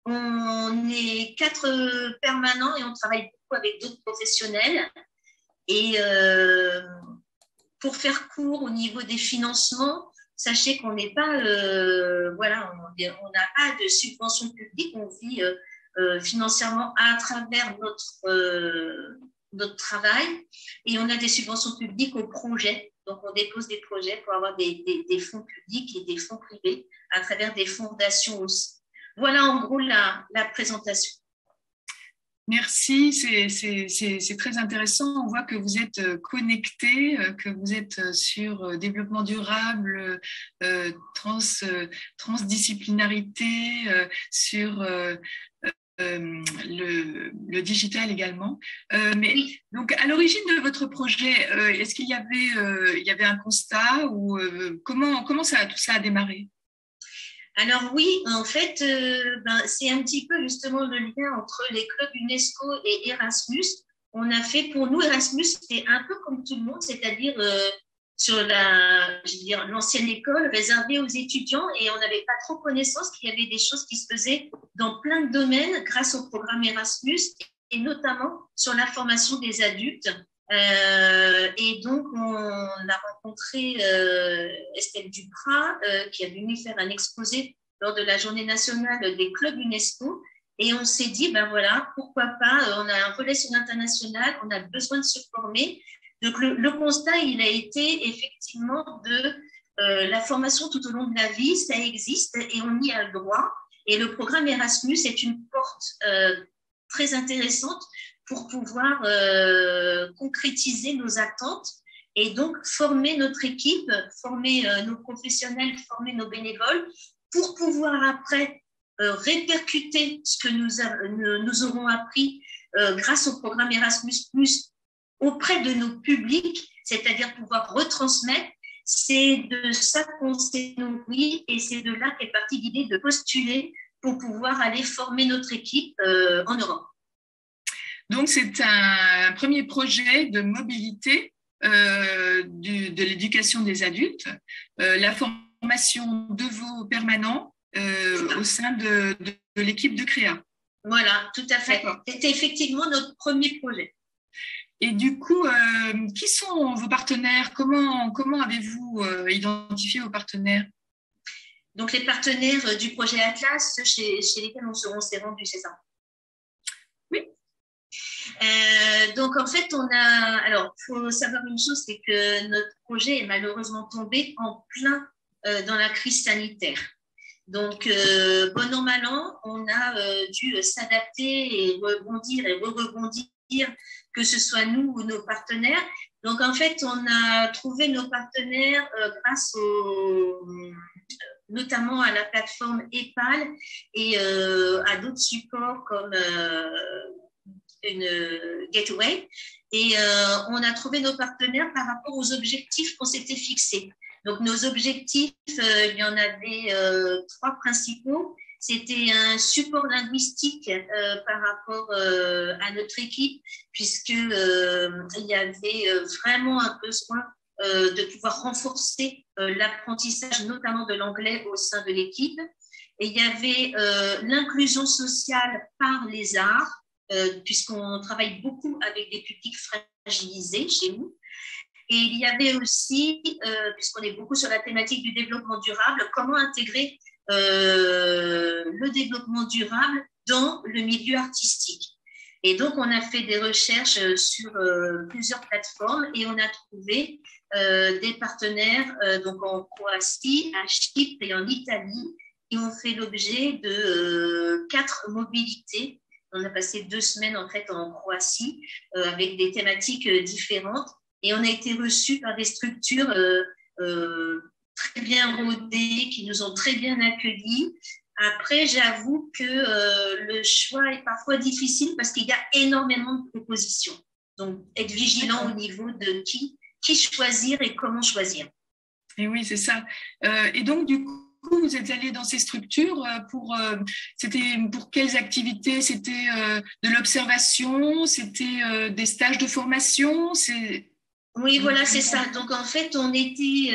on est 4 permanents et on travaille beaucoup avec d'autres professionnels. Et pour faire court au niveau des financements, sachez qu'on n'est pas, voilà, on n'a pas de subvention publique, on vit financièrement à travers notre travail, et on a des subventions publiques aux projets. Donc, on dépose des projets pour avoir des fonds publics et des fonds privés à travers des fondations aussi. Voilà en gros la présentation. Merci, c'est très intéressant. On voit que vous êtes connectés, que vous êtes sur développement durable, transdisciplinarité, sur le digital également. Mais donc, à l'origine de votre projet, est-ce qu'il y avait un constat ou comment tout ça a démarré? Alors oui, en fait, c'est un petit peu justement le lien entre les clubs UNESCO et Erasmus. On a fait, pour nous, Erasmus, c'était un peu comme tout le monde, c'est-à-dire sur l'ancienne école réservée aux étudiants, et on n'avait pas trop connaissance qu'il y avait des choses qui se faisaient dans plein de domaines grâce au programme Erasmus, et notamment sur la formation des adultes. Et donc, on a rencontré Estelle Duprat, qui est venue faire un exposé lors de la journée nationale des clubs UNESCO. Et on s'est dit, ben voilà, pourquoi pas, on a un relais sur l'international, on a besoin de se former. Donc, le constat, il a été effectivement de la formation tout au long de la vie, ça existe et on y a le droit. Et le programme Erasmus est une porte très intéressante pour pouvoir concrétiser nos attentes et donc former notre équipe, former nos professionnels, former nos bénévoles pour pouvoir après répercuter ce que nous aurons appris grâce au programme Erasmus+, auprès de nos publics, c'est-à-dire pouvoir retransmettre. C'est de ça qu'on s'est nourri et c'est de là qu'est partie l'idée de postuler pour pouvoir aller former notre équipe en Europe. Donc, c'est un premier projet de mobilité de l'éducation des adultes, la formation de vos permanents au sein de l'équipe de Créa. Voilà, tout à fait. C'était effectivement notre premier projet. Et du coup, qui sont vos partenaires? Comment avez-vous identifié vos partenaires? Donc, les partenaires du projet Atlas, chez lesquels on s'est rendu, c'est ça? Oui. Donc, en fait, alors, il faut savoir une chose, c'est que notre projet est malheureusement tombé en plein dans la crise sanitaire. Donc, bon an, mal an, on a dû s'adapter et rebondir et rebondir, que ce soit nous ou nos partenaires. Donc, en fait, on a trouvé nos partenaires grâce notamment à la plateforme EPAL et à d'autres supports comme une Gateway. Et on a trouvé nos partenaires par rapport aux objectifs qu'on s'était fixés. Donc, nos objectifs, il y en avait 3 principaux. C'était un support linguistique par rapport à notre équipe, puisqu'il y avait vraiment un besoin de pouvoir renforcer l'apprentissage, notamment de l'anglais au sein de l'équipe. Et il y avait l'inclusion sociale par les arts, puisqu'on travaille beaucoup avec des publics fragilisés chez nous. Et il y avait aussi, puisqu'on est beaucoup sur la thématique du développement durable, comment intégrer le développement durable dans le milieu artistique. Et donc, on a fait des recherches sur plusieurs plateformes et on a trouvé des partenaires donc en Croatie, à Chypre et en Italie qui ont fait l'objet de 4 mobilités. On a passé 2 semaines en fait en Croatie avec des thématiques différentes et on a été reçus par des structures très bien rodées qui nous ont très bien accueillis. Après, j'avoue que le choix est parfois difficile parce qu'il y a énormément de propositions. Donc, être vigilant au niveau de qui choisir et comment choisir. Et oui, c'est ça. Et donc, du coup, vous êtes allé dans ces structures c'était pour quelles activités? C'était de l'observation? C'était des stages de formation? Oui, voilà, c'est ça. Donc, en fait, on était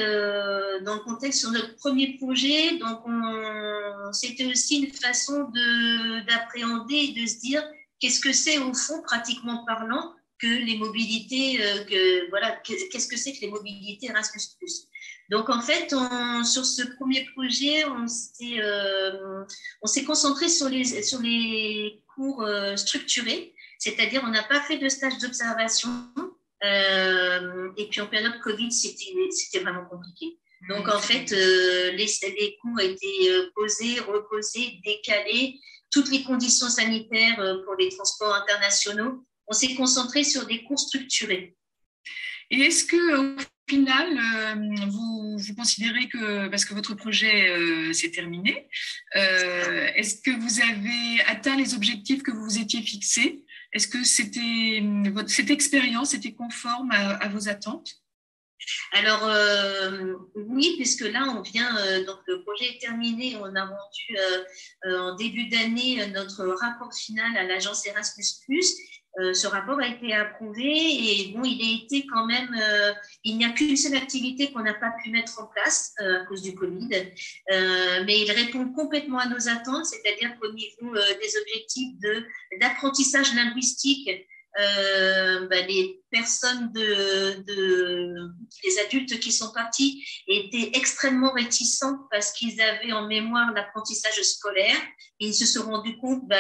dans le contexte sur notre premier projet. Donc, c'était aussi une façon d'appréhender et de se dire qu'est-ce que c'est, au fond, pratiquement parlant, que les mobilités, qu'est-ce que c'est que les mobilités Erasmus+. Donc, en fait, sur ce premier projet, on s'est concentré sur les cours structurés, c'est-à-dire on n'a pas fait de stage d'observation. Et puis en période Covid, c'était vraiment compliqué. Donc en fait, les cours ont été posés, reposés, décalés, toutes les conditions sanitaires pour les transports internationaux. On s'est concentré sur des cours structurés. Et est-ce que au final, vous considérez que, parce que votre projet s'est terminé, est-ce que vous avez atteint les objectifs que vous vous étiez fixés? Est-ce que cette expérience était conforme à vos attentes? Alors, oui, puisque là, on vient, donc le projet est terminé, on a rendu en début d'année notre rapport final à l'agence Erasmus+. Ce rapport a été approuvé et bon, il a été quand même, il n'y a qu'une seule activité qu'on n'a pas pu mettre en place à cause du Covid, mais il répond complètement à nos attentes, c'est-à-dire qu'au niveau des objectifs d'apprentissage linguistique, les personnes les adultes qui sont partis étaient extrêmement réticents parce qu'ils avaient en mémoire l'apprentissage scolaire et ils se sont rendus compte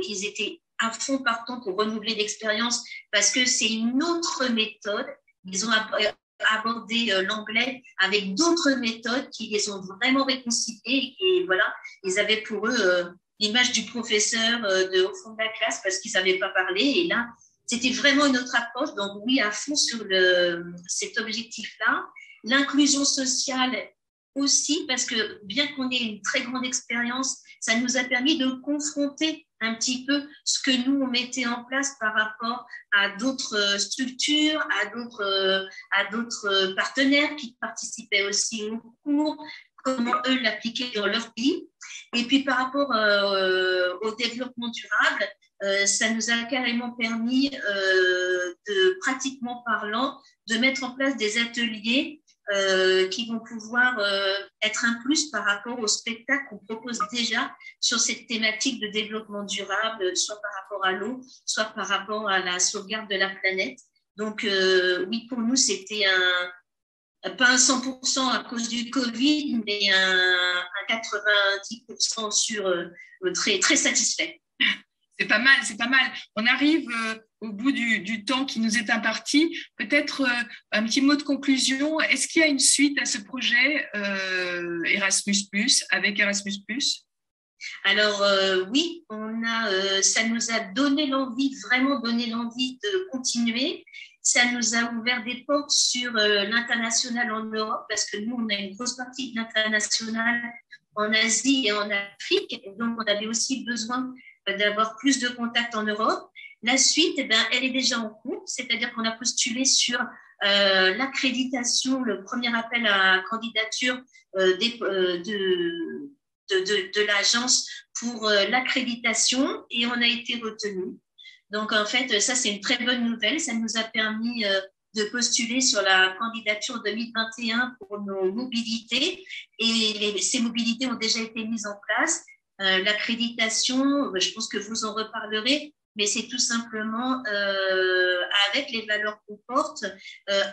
qu'ils étaient à fond partants pour renouveler l'expérience parce que c'est une autre méthode. Ils ont abordé l'anglais avec d'autres méthodes qui les ont vraiment réconciliés et voilà, ils avaient pour eux l'image du professeur au fond de la classe parce qu'ils ne savaient pas parler et là, c'était vraiment une autre approche. Donc oui, à fond sur cet objectif-là. L'inclusion sociale, aussi parce que bien qu'on ait une très grande expérience, ça nous a permis de confronter un petit peu ce que nous, on mettait en place par rapport à d'autres structures, à d'autres partenaires qui participaient aussi au cours, comment eux l'appliquaient dans leur pays. Et puis par rapport au développement durable, ça nous a carrément permis, de pratiquement parlant, de mettre en place des ateliers qui vont pouvoir être un plus par rapport au spectacle qu'on propose déjà sur cette thématique de développement durable, soit par rapport à l'eau, soit par rapport à la sauvegarde de la planète. Donc oui, pour nous, c'était pas un 100% à cause du Covid, mais un 90% sur très, très satisfait. C'est pas mal, c'est pas mal. On arrive au bout du temps qui nous est imparti. Peut-être un petit mot de conclusion. Est-ce qu'il y a une suite à ce projet Erasmus+, avec Erasmus+? Alors oui, ça nous a donné l'envie, vraiment donné l'envie de continuer. Ça nous a ouvert des portes sur l'international en Europe, parce que nous, on a une grosse partie de l'international en Asie et en Afrique. Et donc, on avait aussi besoin d'avoir plus de contacts en Europe. La suite, elle est déjà en cours, c'est-à-dire qu'on a postulé sur l'accréditation, le premier appel à candidature de l'agence pour l'accréditation, et on a été retenu. Donc, en fait, ça, c'est une très bonne nouvelle. Ça nous a permis de postuler sur la candidature 2021 pour nos mobilités, et ces mobilités ont déjà été mises en place. L'accréditation, je pense que vous en reparlerez, mais c'est tout simplement, avec les valeurs qu'on porte,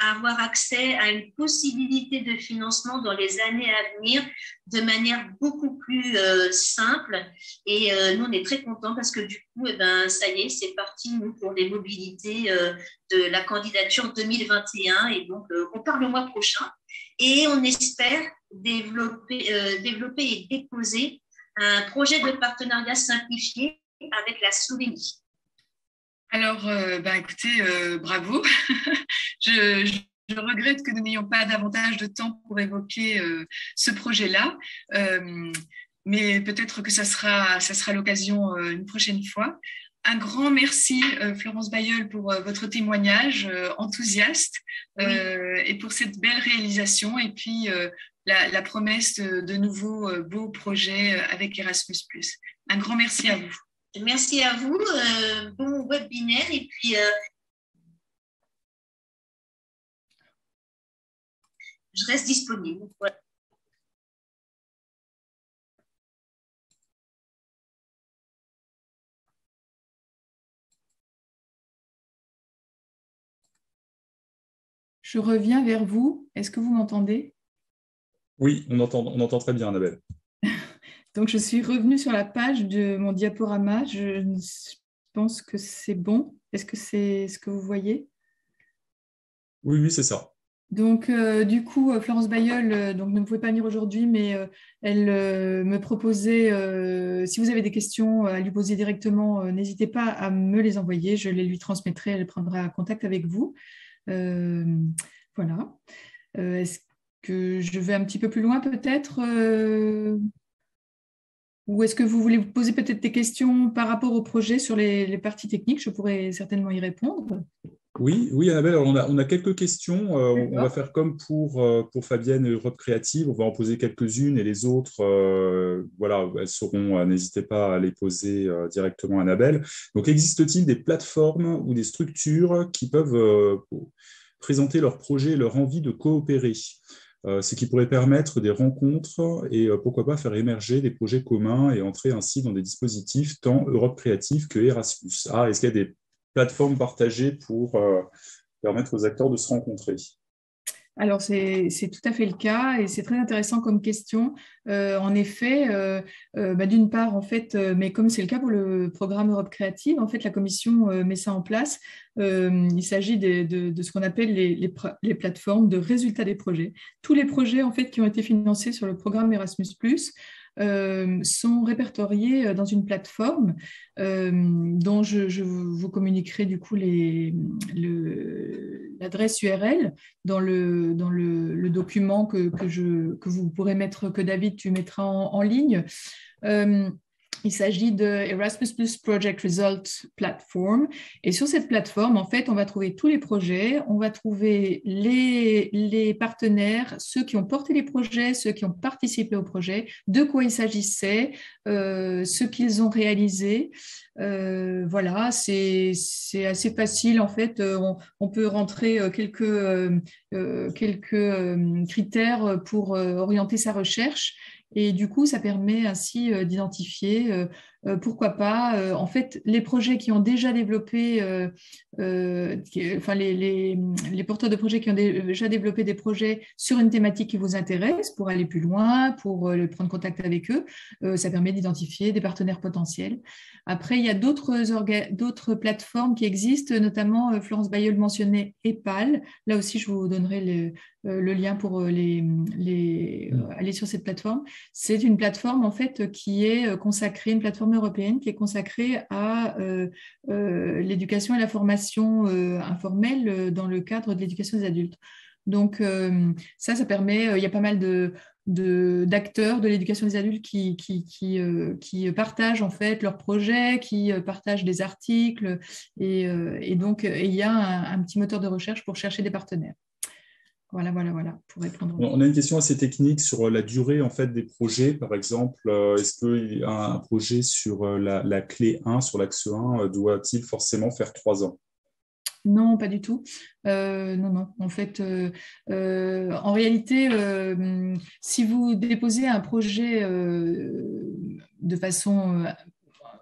avoir accès à une possibilité de financement dans les années à venir de manière beaucoup plus simple. Et nous, on est très contents parce que du coup, ça y est, c'est parti, nous, pour les mobilités de la candidature 2021. Et donc, on part le mois prochain. Et on espère développer et déposer un projet de partenariat simplifié avec la Slovénie. Alors, écoutez, bravo. Je regrette que nous n'ayons pas davantage de temps pour évoquer ce projet-là, mais peut-être que ça sera l'occasion une prochaine fois. Un grand merci, Florence Bailleul, pour votre témoignage enthousiaste, et pour cette belle réalisation, et puis la promesse de nouveaux beaux projets avec Erasmus+. Un grand merci à vous. Merci à vous, bon webinaire, et puis je reste disponible. Voilà. Je reviens vers vous. Est-ce que vous m'entendez? Oui, on entend très bien, Annabelle. Donc, je suis revenue sur la page de mon diaporama. Je pense que c'est bon. Est-ce que c'est ce que vous voyez? Oui, c'est ça. Donc, du coup, Florence Bailleul ne pouvait pas venir aujourd'hui, mais elle me proposait, si vous avez des questions à lui poser directement, n'hésitez pas à me les envoyer. Je les lui transmettrai. Elle prendra contact avec vous. Voilà. Est-ce que je vais un petit peu plus loin peut-être ou est-ce que vous voulez vous poser peut-être des questions par rapport au projet sur les parties techniques? Je pourrais certainement y répondre. Oui, Annabelle, alors on a quelques questions. On va faire comme pour Fabienne Europe Créative. On va en poser quelques-unes et les autres, voilà, elles seront, n'hésitez pas à les poser directement à Annabelle. Donc, existe-t-il des plateformes ou des structures qui peuvent présenter leur projet et leur envie de coopérer, ce qui pourrait permettre des rencontres et pourquoi pas faire émerger des projets communs et entrer ainsi dans des dispositifs tant Europe Créative que Erasmus. Est-ce qu'il y a des plateformes partagées pour permettre aux acteurs de se rencontrer? Alors, c'est tout à fait le cas et c'est très intéressant comme question. En effet, d'une part, en fait, mais comme c'est le cas pour le programme Europe Créative, en fait, la Commission met ça en place. Il s'agit de ce qu'on appelle les plateformes de résultats des projets. Tous les projets, en fait, qui ont été financés sur le programme Erasmus+, sont répertoriés dans une plateforme dont je vous communiquerai du coup la l'adresse URL dans le document que vous pourrez mettre, que David, tu mettras en ligne. Il s'agit de Erasmus Plus Project Result Platform. Et sur cette plateforme, en fait, on va trouver tous les projets, on va trouver les partenaires, ceux qui ont porté les projets, ceux qui ont participé au projet, de quoi il s'agissait, ce qu'ils ont réalisé. Voilà, c'est assez facile, en fait. On peut rentrer quelques critères pour orienter sa recherche. Et du coup, ça permet ainsi d'identifier, pourquoi pas, en fait, les projets qui ont déjà développé, enfin les porteurs de projets qui ont déjà développé des projets sur une thématique qui vous intéresse, pour aller plus loin, pour prendre contact avec eux. Ça permet d'identifier des partenaires potentiels. Après, il y a d'autres plateformes qui existent, notamment Florence Bailleul mentionnait EPAL. Là aussi, je vous donnerai le lien pour aller sur cette plateforme. C'est une plateforme en fait qui est consacrée, une plateforme européenne qui est consacrée à l'éducation et la formation informelle dans le cadre de l'éducation des adultes. Donc ça permet, il y a pas mal d'acteurs de l'éducation des adultes qui partagent en fait leurs projets, qui partagent des articles et donc il y a un petit moteur de recherche pour chercher des partenaires. Voilà, pour répondre. On a une question assez technique sur la durée en fait des projets. Par exemple, est-ce qu'un projet sur la clé 1, sur l'axe 1, doit-il forcément faire 3 ans? Non, pas du tout. Non. En fait, en réalité, si vous déposez un projet de façon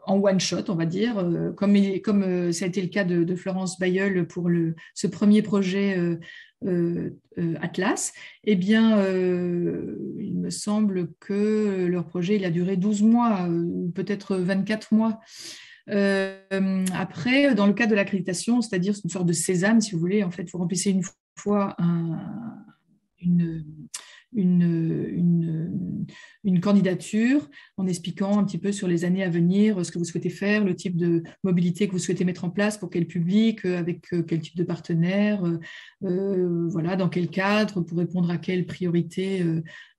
en one shot, on va dire, comme ça a été le cas de Florence Bailleul pour ce premier projet Atlas, eh bien, il me semble que leur projet il a duré 12 mois ou peut-être 24 mois. Après, dans le cas de l'accréditation, c'est-à-dire une sorte de sésame, si vous voulez, en fait, vous remplissez une fois une candidature en expliquant un petit peu sur les années à venir ce que vous souhaitez faire, le type de mobilité que vous souhaitez mettre en place, pour quel public, avec quel type de partenaire, voilà, dans quel cadre, pour répondre à quelle priorité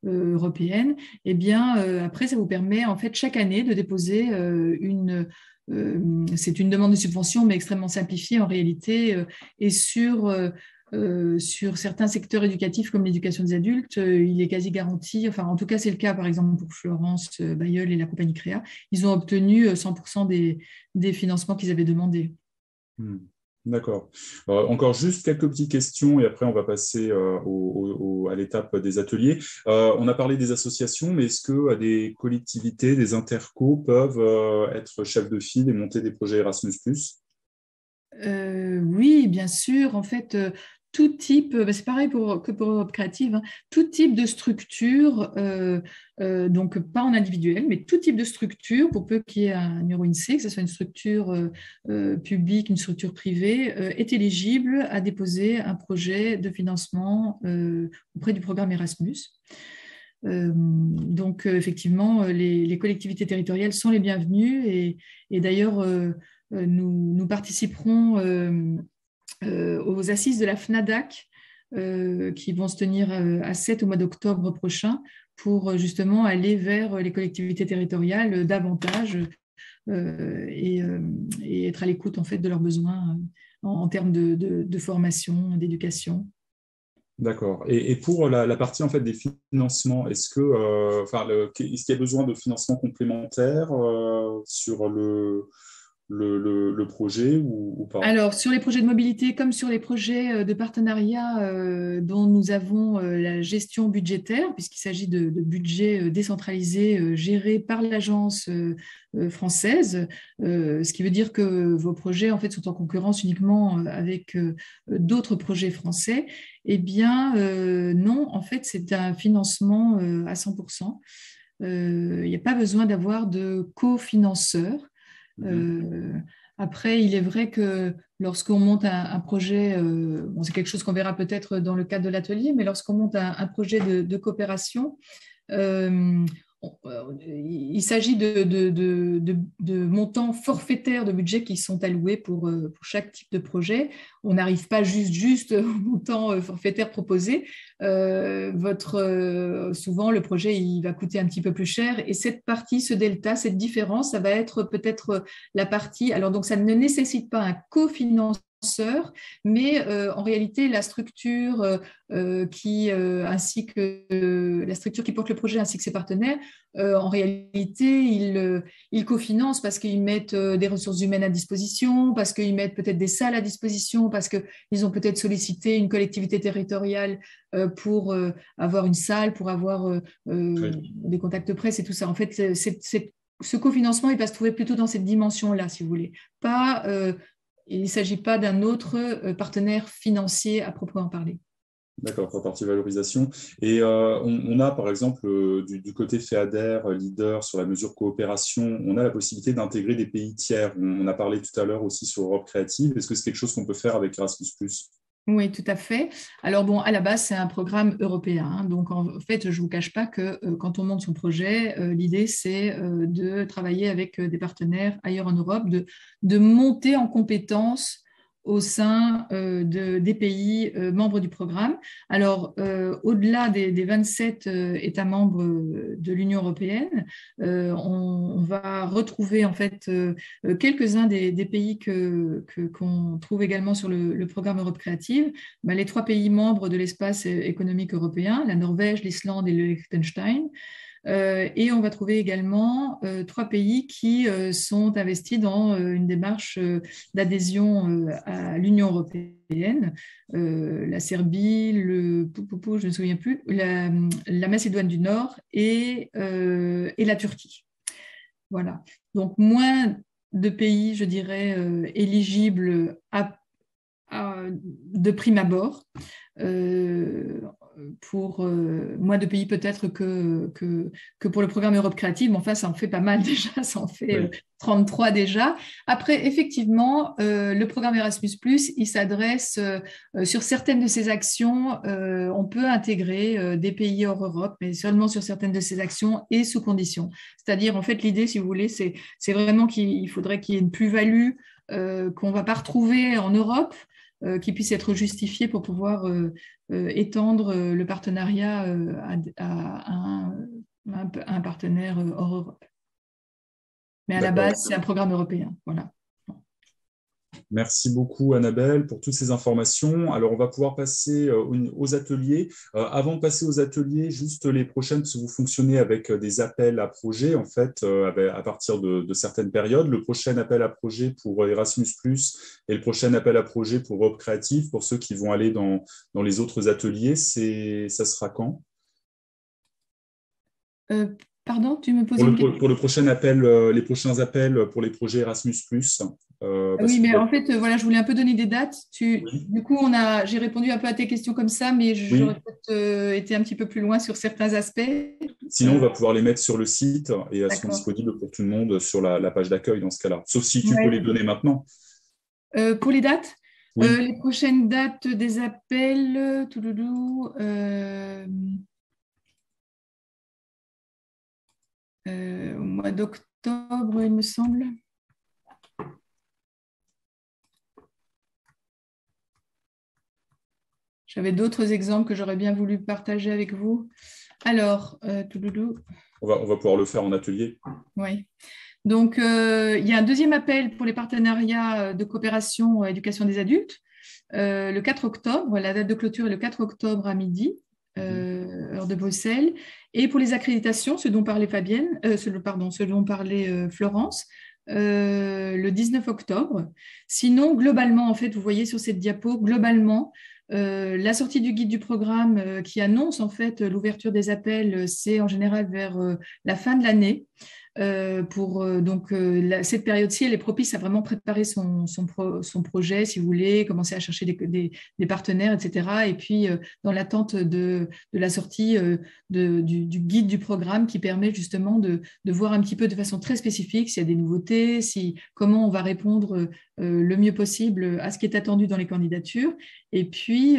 européenne. Et bien, après, ça vous permet en fait chaque année de déposer c'est une demande de subvention, mais extrêmement simplifiée en réalité, et sur certains secteurs éducatifs comme l'éducation des adultes, il est quasi garanti, enfin en tout cas c'est le cas par exemple pour Florence Bailleul et la compagnie Créa, ils ont obtenu 100% des financements qu'ils avaient demandés. D'accord. Encore juste quelques petites questions et après on va passer à l'étape des ateliers. On a parlé des associations, mais est-ce que des collectivités, des intercos peuvent être chefs de file et monter des projets Erasmus+? Oui, bien sûr. En fait, tout type, c'est pareil que pour Europe Créative, hein, tout type de structure, donc pas en individuel, mais tout type de structure, pour peu qu'il y ait un numéro INSEE, que ce soit une structure publique, une structure privée, est éligible à déposer un projet de financement auprès du programme Erasmus. Donc, effectivement, les collectivités territoriales sont les bienvenues et d'ailleurs, nous participerons aux assises de la FNADAC qui vont se tenir à 7 au mois d'octobre prochain pour justement aller vers les collectivités territoriales davantage et être à l'écoute en fait de leurs besoins en termes de formation, d'éducation. D'accord. Et pour la partie en fait des financements, est-ce qu'il y a besoin de financement complémentaire sur le projet ou pas? Alors, sur les projets de mobilité, comme sur les projets de partenariat dont nous avons la gestion budgétaire, puisqu'il s'agit de budgets décentralisés gérés par l'agence française, ce qui veut dire que vos projets en fait, sont en concurrence uniquement avec d'autres projets français. Eh bien, non, en fait, c'est un financement à 100%. Il n'y a pas besoin d'avoir de cofinanceurs. Après, il est vrai que lorsqu'on monte un projet, c'est quelque chose qu'on verra peut-être dans le cadre de l'atelier, mais lorsqu'on monte un projet de coopération, il s'agit de montants forfaitaires de budget qui sont alloués pour chaque type de projet. On n'arrive pas juste au montant forfaitaire proposé. Souvent, le projet il va coûter un petit peu plus cher et cette partie, ce delta, cette différence, ça va être peut-être la partie… Alors, donc, ça ne nécessite pas un cofinancement, mais en réalité, la structure ainsi que la structure qui porte le projet ainsi que ses partenaires, en réalité, ils cofinancent parce qu'ils mettent des ressources humaines à disposition, parce qu'ils mettent peut-être des salles à disposition, parce qu'ils ont peut-être sollicité une collectivité territoriale pour avoir une salle, pour avoir des contacts presse et tout ça. En fait, ce cofinancement, il va se trouver plutôt dans cette dimension-là, si vous voulez. Il ne s'agit pas d'un autre partenaire financier à proprement parler. D'accord, pour la partie valorisation. Et on a, par exemple, du côté FEADER, leader sur la mesure coopération, on a la possibilité d'intégrer des pays tiers. On a parlé tout à l'heure aussi sur Europe Créative. Est-ce que c'est quelque chose qu'on peut faire avec Erasmus+? Oui, tout à fait. Alors bon, à la base, c'est un programme européen. Hein, donc, en fait, je ne vous cache pas que quand on monte son projet, l'idée, c'est de travailler avec des partenaires ailleurs en Europe, de monter en compétences au sein des pays membres du programme. Alors, au-delà des 27 États membres de l'Union européenne, on va retrouver en fait quelques-uns des pays qu'on trouve également sur le programme Europe Créative. Ben, les 3 pays membres de l'espace économique européen, la Norvège, l'Islande et le Liechtenstein. Et on va trouver également 3 pays qui sont investis dans une démarche d'adhésion à l'Union européenne, la Serbie, je ne me souviens plus, la Macédoine du Nord et la Turquie. Voilà. Donc, moins de pays, je dirais, éligibles de prime abord. Pour moins de pays peut-être que pour le programme Europe Créative, mais enfin ça en fait pas mal déjà, ça en fait 33 déjà. Après, effectivement, le programme Erasmus+, il s'adresse sur certaines de ses actions, on peut intégrer des pays hors Europe, mais seulement sur certaines de ses actions et sous conditions. C'est-à-dire, en fait, l'idée, si vous voulez, c'est vraiment qu'il faudrait qu'il y ait une plus-value qu'on ne va pas retrouver en Europe, qui puisse être justifié pour pouvoir étendre le partenariat à un partenaire hors Europe. Mais à la base, c'est un programme européen. Voilà. Merci beaucoup, Annabelle, pour toutes ces informations. Alors, on va pouvoir passer aux ateliers. Avant de passer aux ateliers, juste les prochaines, parce que vous fonctionnez avec des appels à projets, en fait, à partir de certaines périodes. Le prochain appel à projet pour Erasmus+, et le prochain appel à projet pour Europe Créative, pour ceux qui vont aller dans les autres ateliers, ça sera quand? Pardon, tu me poses une question ? Pour le prochain appel, les prochains appels pour les projets Erasmus+. Oui, mais en fait, voilà, je voulais un peu donner des dates. Du coup, j'ai répondu un peu à tes questions comme ça, mais j'aurais peut-être été un petit peu plus loin sur certains aspects. Sinon, on va pouvoir les mettre sur le site et elles seront disponibles pour tout le monde sur la page d'accueil dans ce cas-là. Sauf si tu peux les donner maintenant. Pour les dates, les prochaines dates des appels, au mois d'octobre, il me semble. J'avais d'autres exemples que j'aurais bien voulu partager avec vous. Alors, on va pouvoir le faire en atelier. Oui. Donc, il y a un deuxième appel pour les partenariats de coopération éducation des adultes, le 4 octobre. La date de clôture est le 4 octobre à midi, heure de Bruxelles. Et pour les accréditations, ce dont parlait ce dont parlait Florence, le 19 octobre. Sinon, globalement, en fait, vous voyez sur cette diapo, globalement, la sortie du guide du programme qui annonce en fait l'ouverture des appels, c'est en général vers la fin de l'année. Cette période-ci, elle est propice à vraiment préparer son projet, si vous voulez, commencer à chercher des partenaires, etc. Et puis, dans l'attente de la sortie du guide du programme qui permet justement de voir un petit peu de façon très spécifique s'il y a des nouveautés, comment on va répondre le mieux possible à ce qui est attendu dans les candidatures. Et puis,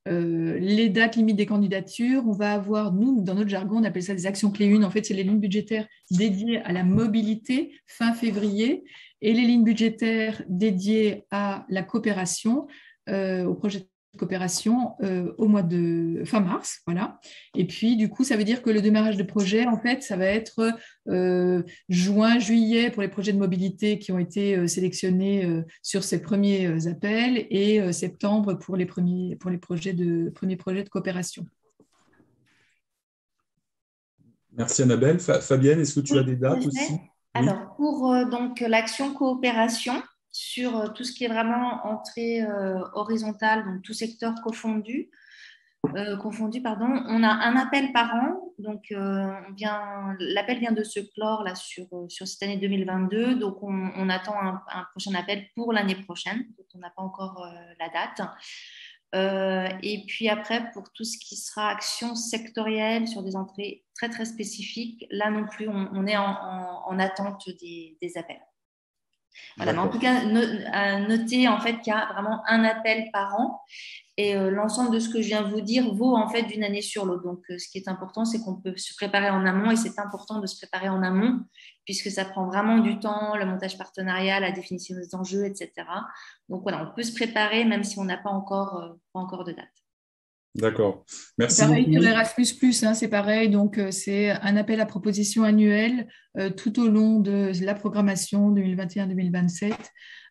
les dates limites des candidatures, on va avoir, nous, dans notre jargon, on appelle ça des actions clés 1. En fait, c'est les lignes budgétaires dédiées à la mobilité fin février et les lignes budgétaires dédiées à la coopération, au projet de coopération au mois de fin mars, voilà. Et puis du coup, ça veut dire que le démarrage de projet, en fait, ça va être juin, juillet pour les projets de mobilité qui ont été sélectionnés sur ces premiers appels et septembre pour les premiers projets de coopération. Merci Annabelle. Fabienne, est-ce que tu as des dates aussi? Alors, pour donc l'action coopération, sur tout ce qui est vraiment entrée horizontale, donc tout secteur confondu, on a un appel par an. Donc, l'appel vient de se clore là, sur cette année 2022. Donc, on attend un prochain appel pour l'année prochaine. Donc, on n'a pas encore la date. Et puis après, pour tout ce qui sera action sectorielle sur des entrées très, très spécifiques, là non plus, on est en attente des appels. Voilà, mais en tout cas, notez en fait qu'il y a vraiment un appel par an et l'ensemble de ce que je viens de vous dire vaut en fait d'une année sur l'autre. Donc, ce qui est important, c'est qu'on peut se préparer en amont et c'est important de se préparer en amont puisque ça prend vraiment du temps, le montage partenarial, la définition des enjeux, etc. Donc, voilà, on peut se préparer même si on n'a pas encore de date. D'accord. Merci. C'est pareil sur Erasmus+, hein, c'est pareil. Donc, c'est un appel à proposition annuel tout au long de la programmation 2021-2027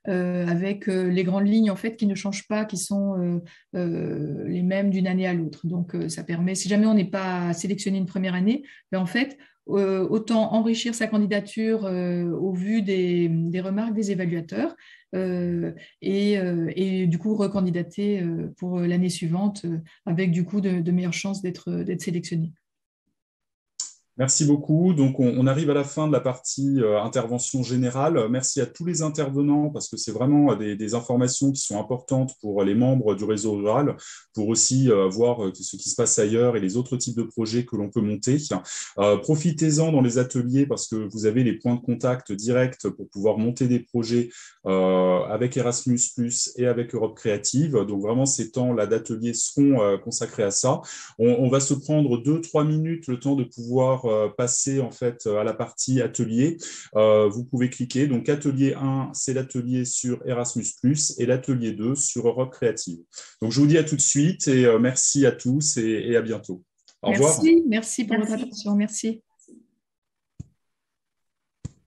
avec les grandes lignes en fait qui ne changent pas, qui sont les mêmes d'une année à l'autre. Donc, ça permet, si jamais on n'est pas sélectionné une première année, ben, en fait, autant enrichir sa candidature au vu des remarques des évaluateurs et du coup recandidater pour l'année suivante avec du coup de meilleures chances d'être sélectionné. Merci beaucoup. Donc, on arrive à la fin de la partie intervention générale. Merci à tous les intervenants parce que c'est vraiment des informations qui sont importantes pour les membres du réseau rural, pour aussi voir ce qui se passe ailleurs et les autres types de projets que l'on peut monter. Profitez-en dans les ateliers parce que vous avez les points de contact directs pour pouvoir monter des projets avec Erasmus+, et avec Europe Créative. Donc, vraiment, ces temps là d'ateliers seront consacrés à ça. On va se prendre 2-3 minutes le temps de pouvoir passer en fait à la partie atelier. Vous pouvez cliquer. Donc, atelier 1, c'est l'atelier sur Erasmus+, et l'atelier 2 sur Europe Créative. Donc, je vous dis à tout de suite et merci à tous et à bientôt. Au revoir. Merci pour votre attention. Merci.